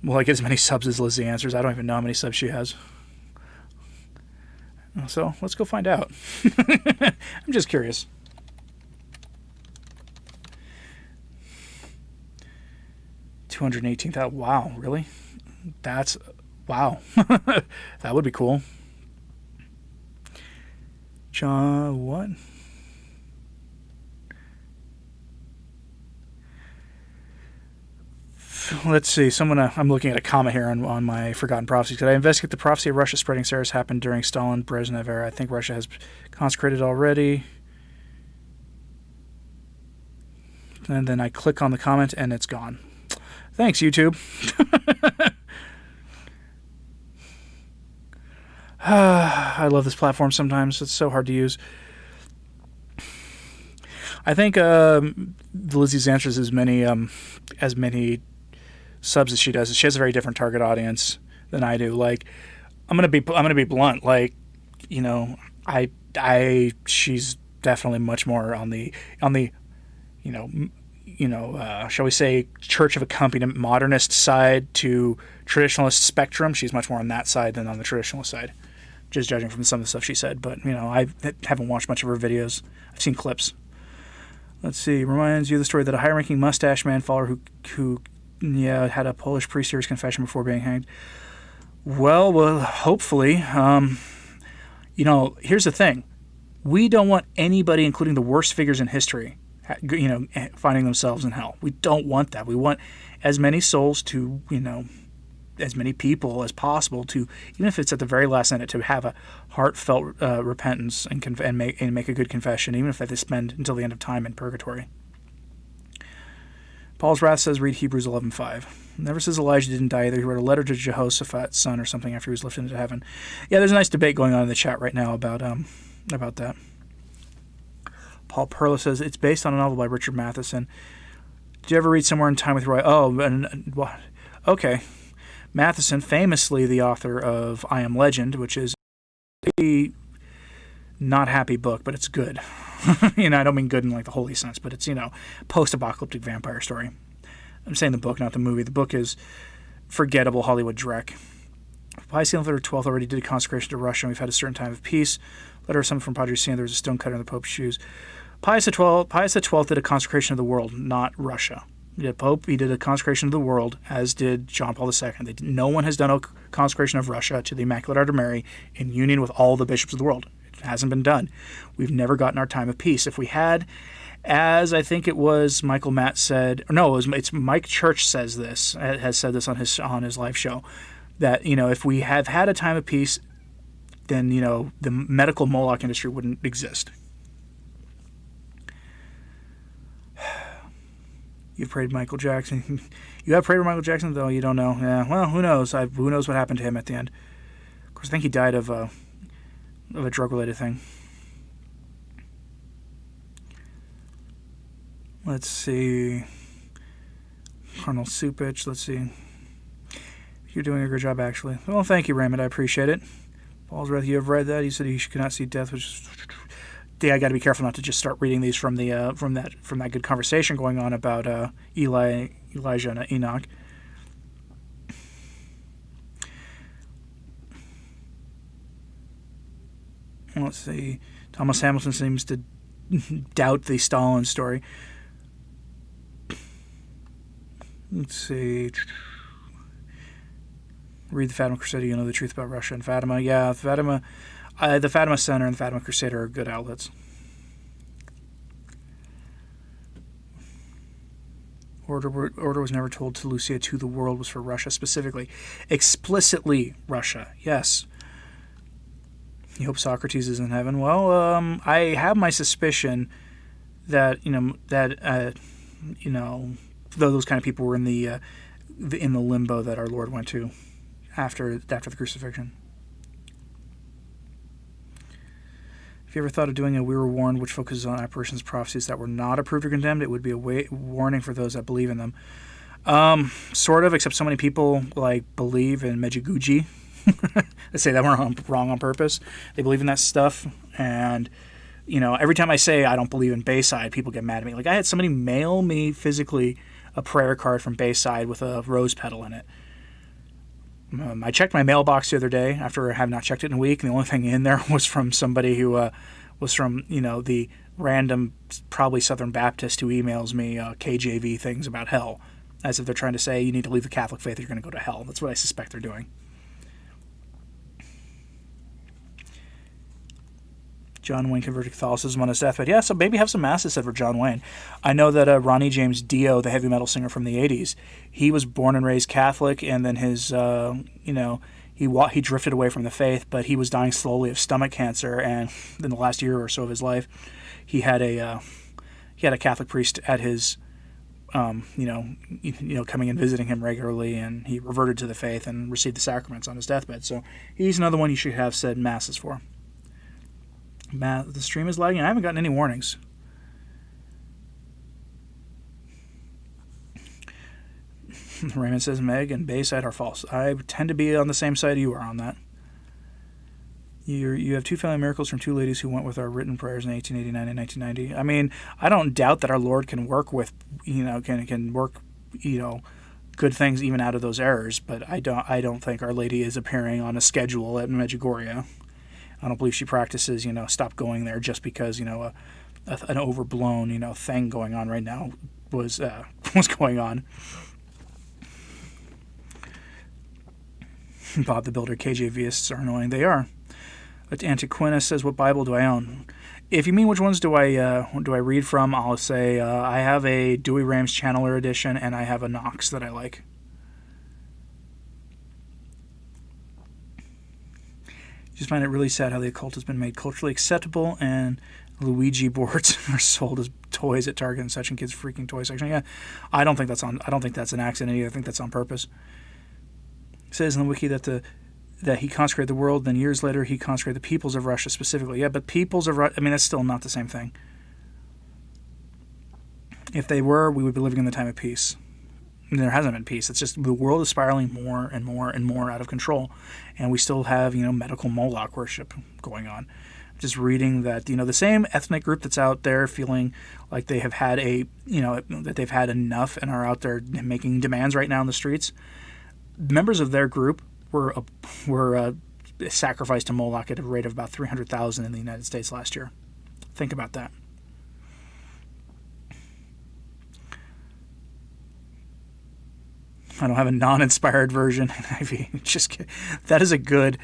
Will I get as many subs as Lizzie answers? I don't even know how many subs she has. So let's go find out. I'm just curious. $218,000. Wow, really? Wow. That would be cool. John, what? let's see. I'm looking at a comment here on my Forgotten Prophecies. Could I investigate the prophecy of Russia spreading Tsars happened during Stalin Brezhnev era? I think Russia has consecrated already. And then I click on the comment and it's gone. Thanks, YouTube. I love this platform sometimes. It's so hard to use. I think Lizzie's answers as many subs as she does. She has a very different target audience than I do. Like, I'm gonna be blunt. Like, you know, she's definitely much more on the shall we say, Church of Accompaniment modernist side to traditionalist spectrum. She's much more on that side than on the traditionalist side, just judging from some of the stuff she said. But, you know, I haven't watched much of her videos. I've seen clips. Let's see. Reminds you of the story that a high-ranking mustache man follower who had a Polish priest hear his confession before being hanged. Well, hopefully. You know, here's the thing. We don't want anybody, including the worst figures in history, you know, finding themselves in hell. We don't want that. We want as many souls to, you know, as many people as possible to, even if it's at the very last minute, to have a heartfelt repentance and make a good confession, even if they spend until the end of time in purgatory. Paul's Wrath says, read Hebrews 11:5. Never says Elijah didn't die either. He wrote a letter to Jehoshaphat's son or something after he was lifted into heaven. Yeah, there's a nice debate going on in the chat right now about that. Paul Perla says, it's based on a novel by Richard Matheson. Did you ever read Somewhere in Time with Roy? Oh, and what? Okay. Matheson, famously the author of I Am Legend, which is a not happy book, but it's good. You know, I don't mean good in like the holy sense, but it's, you know, post-apocalyptic vampire story. I'm saying the book, not the movie. The book is forgettable Hollywood dreck. Pius XI already did a consecration to Russia, and we've had a certain time of peace. Letter of something from Padre Siena, there was a stonecutter in the Pope's shoes. Pius XII did a consecration of the world, not Russia. He did a consecration of the world, as did John Paul II. No one has done a consecration of Russia to the Immaculate Heart of Mary in union with all the bishops of the world. It hasn't been done. We've never gotten our time of peace. If we had, as I think it was Michael Matt said, or no, it's Mike Church has said this on his live show, that, you know, if we have had a time of peace, then, you know, the medical Moloch industry wouldn't exist. You've prayed Michael Jackson. You have prayed for Michael Jackson, though you don't know. Yeah, well, who knows? Who knows what happened to him at the end? Of course, I think he died of a drug-related thing. Let's see. Arnold Supich. Let's see. You're doing a good job, actually. Well, thank you, Raymond. I appreciate it. Paul's Wrath, you have read that. He said he could not see death, which is... Yeah, I got to be careful not to just start reading these from that good conversation going on about Elijah, and Enoch. Let's see. Thomas Hamilton seems to doubt the Stalin story. Let's see. Read the Fatima Crusader, you'll know the truth about Russia and Fatima. Yeah, Fatima... the Fatima Center and the Fatima Crusader are good outlets. Order was never told to Lucia to the world was for Russia specifically. Explicitly Russia, yes. You hope Socrates is in heaven? Well, I have my suspicion that, those kind of people were in the limbo that our Lord went to after the crucifixion. If you ever thought of doing a We Were Warned, which focuses on apparitions, prophecies that were not approved or condemned, it would be a warning for those that believe in them. Sort of, except so many people believe in Medjugorje. They say that we're wrong on purpose. They believe in that stuff, and every time I say I don't believe in Bayside, people get mad at me. Like, I had somebody mail me physically a prayer card from Bayside with a rose petal in it. I checked my mailbox the other day after I have not checked it in a week, and the only thing in there was from somebody who was from, the random, probably Southern Baptist who emails me KJV things about hell, as if they're trying to say you need to leave the Catholic faith or you're going to go to hell. That's what I suspect they're doing. John Wayne converted to Catholicism on his deathbed. Yeah, so maybe have some masses said for John Wayne. I know that Ronnie James Dio, the heavy metal singer from the 80s, he was born and raised Catholic, and then his, he drifted away from the faith, but he was dying slowly of stomach cancer, and in the last year or so of his life, he had a Catholic priest at his, coming and visiting him regularly, and he reverted to the faith and received the sacraments on his deathbed. So he's another one you should have said masses for. The stream is lagging. I haven't gotten any warnings. Raymond says Meg and Bayside are false. I tend to be on the same side you are on that. You have two family miracles from two ladies who went with our written prayers in 1889 and 1990. I mean, I don't doubt that our Lord can work with, can work, good things even out of those errors. But I don't think Our Lady is appearing on a schedule at Medjugorje. I don't believe she practices, stop going there just because, an overblown, thing going on right now was going on. Bob the Builder, KJVists are annoying. They are. But Antiquina says, what Bible do I own? If you mean which ones do I read from, I'll say I have a Dewey Rams Channeler edition, and I have a Knox that I like. Just find it really sad how the occult has been made culturally acceptable, and Luigi boards are sold as toys at Target and such, and kids' freaking toy section. Yeah, I don't think that's an accident either. I think that's on purpose. It says in the wiki that he consecrated the world, then years later he consecrated the peoples of Russia specifically. Yeah, but peoples of Russia, that's still not the same thing. If they were, we would be living in the time of peace. And there hasn't been peace. It's just the world is spiraling more and more and more out of control. And we still have, medical Moloch worship going on. Just reading that, the same ethnic group that's out there feeling like they have had that they've had enough and are out there making demands right now in the streets. Members of their group were sacrificed to Moloch at a rate of about 300,000 in the United States last year. Think about that. I don't have a non-inspired version. That is a good.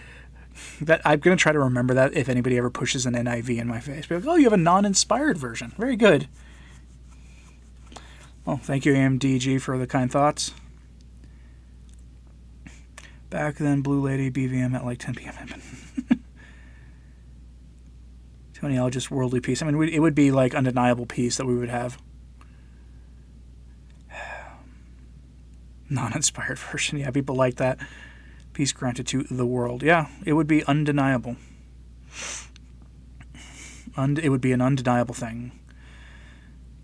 That I'm going to try to remember that if anybody ever pushes an NIV in my face. Be like, oh, you have a non-inspired version. Very good. Well, thank you, AMDG, for the kind thoughts. Back then, Blue Lady BVM at like 10 p.m. Tony L, just worldly peace. It would be like undeniable peace that we would have. Non-inspired version. Yeah, people like that. Peace granted to the world. Yeah, it would be undeniable. It would be an undeniable thing.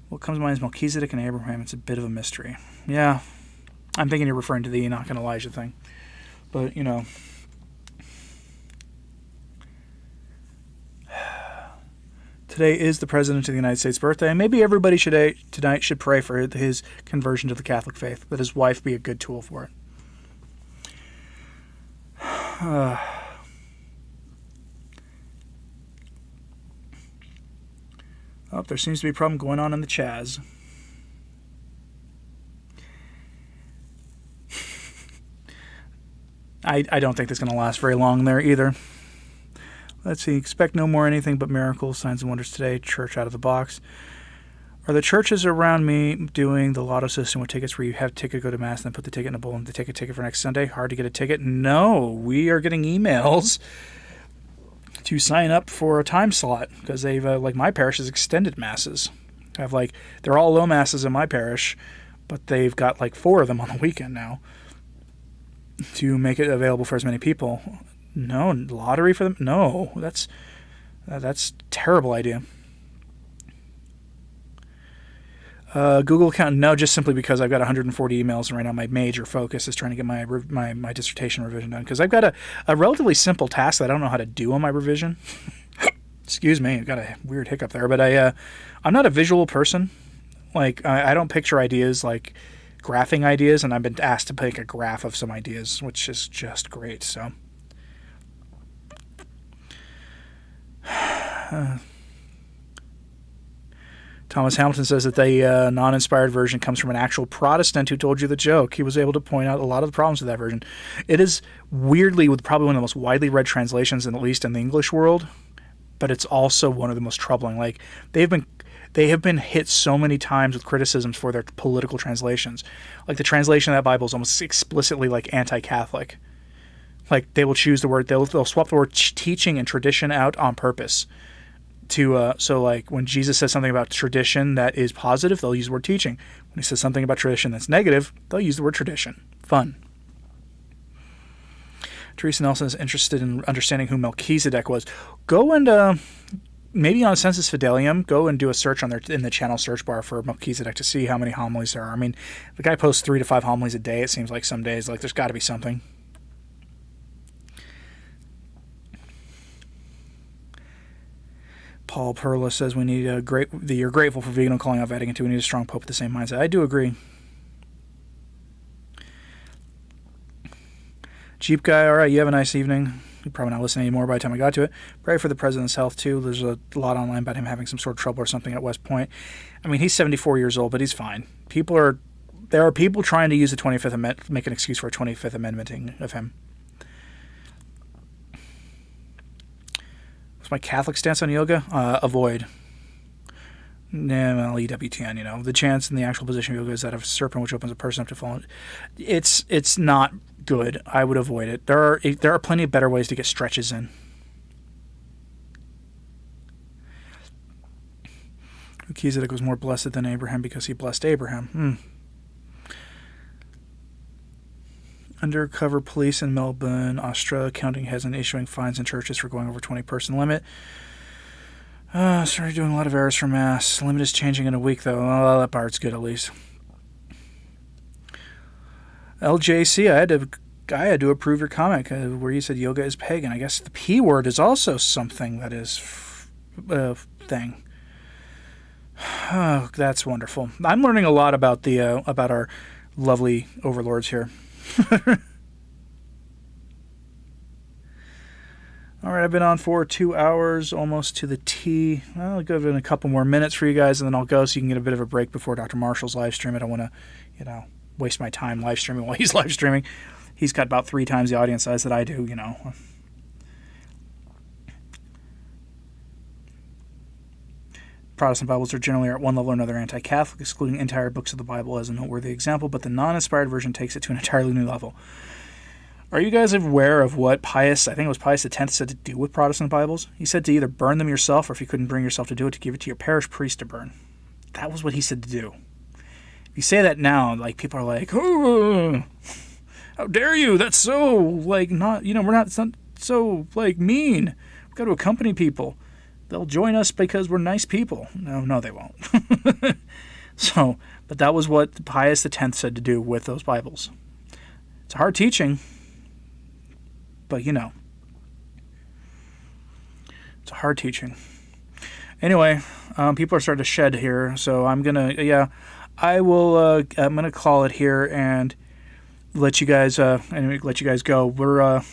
What comes to mind is Melchizedek and Abraham. It's a bit of a mystery. Yeah, I'm thinking you're referring to the Enoch and Elijah thing. But, today is the President of the United States' birthday, and maybe everybody tonight should pray for his conversion to the Catholic faith, that his wife be a good tool for it. There seems to be a problem going on in the Chaz. I don't think that's going to last very long there either. Let's see. Expect no more anything but miracles, signs, and wonders today. Church out of the box. Are the churches around me doing the lotto system with tickets where you have a ticket, go to Mass, and then put the ticket in a bowl and take a ticket for next Sunday? Hard to get a ticket? No. We are getting emails to sign up for a time slot because they've, my parish has extended Masses. They're all low Masses in my parish, but they've got 4 of them on the weekend now to make it available for as many people. No, lottery for them? No, that's a terrible idea. Google account? No, just simply because I've got 140 emails, and right now my major focus is trying to get my dissertation revision done, because I've got a relatively simple task that I don't know how to do on my revision. Excuse me, I've got a weird hiccup there, but I'm not a visual person. I don't picture ideas like graphing ideas, and I've been asked to make a graph of some ideas, which is just great. So Thomas Hamilton says that the non-inspired version comes from an actual Protestant who told you the joke. He was able to point out a lot of the problems with that version. It is weirdly probably one of the most widely read translations, at least in the English world. but it's also one of the most troubling. Like, they have been hit so many times with criticisms for their political translations. Like, the translation of that Bible is almost explicitly like anti-Catholic. Like, they will choose the word, they'll swap the word teaching and tradition out on purpose. So like when Jesus says something about tradition that is positive, they'll use the word teaching. When he says something about tradition that's negative, they'll use the word tradition. Fun. Teresa Nelson is interested in understanding who Melchizedek was. Go and maybe on Census Fidelium, go and do a search in the channel search bar for Melchizedek to see how many homilies there are. I mean, the guy posts 3 to 5 homilies a day. It seems like some days. Like, there's got to be something. Paul Perla says we need you're grateful for Vigano calling out Vatican II. We need a strong pope with the same mindset. I do agree. Jeep guy, all right, you have a nice evening. You're probably not listening anymore by the time I got to it. Pray for the president's health, too. There's a lot online about him having some sort of trouble or something at West Point. I mean, he's 74 years old, but he's fine. There are people trying to use the 25th Amendment, make an excuse for a 25th Amendmenting of him. What's my Catholic stance on yoga? Avoid. Well, EWTN, the chance in the actual position of yoga is that of a serpent which opens a person up to fall. It's not good. I would avoid it. There are plenty of better ways to get stretches in. Melchizedek was more blessed than Abraham because he blessed Abraham. Undercover police in Melbourne, Australia, counting heads and issuing fines in churches for going over 20-person limit. Started doing a lot of errors for mass. Limit is changing in a week, though. Oh, that part's good, at least. LJC, I had to approve your comment where you said yoga is pagan. I guess the P word is also something that is a thing. Oh, that's wonderful. I'm learning a lot about about our lovely overlords here. All right, I've been on for 2 hours, almost to the T. I'll give it a couple more minutes for you guys, and then I'll go so you can get a bit of a break before Dr. Marshall's live stream. I don't want to, waste my time live streaming while he's live streaming. He's got about 3 times the audience size that I do, Protestant Bibles are generally at one level or another anti-Catholic, excluding entire books of the Bible as a noteworthy example, but the non-inspired version takes it to an entirely new level. Are you guys aware of what Pius X said to do with Protestant Bibles? He said to either burn them yourself, or if you couldn't bring yourself to do it, to give it to your parish priest to burn. That was what he said to do. If you say that now, like, people are like, oh, how dare you? That's so, like, not, it's not so, like, mean. We've got to accompany people. They'll join us because we're nice people. No, they won't. But that was what Pius X said to do with those Bibles. It's a hard teaching, but it's a hard teaching. Anyway, people are starting to shed here, so I'm gonna call it here and let you guys go.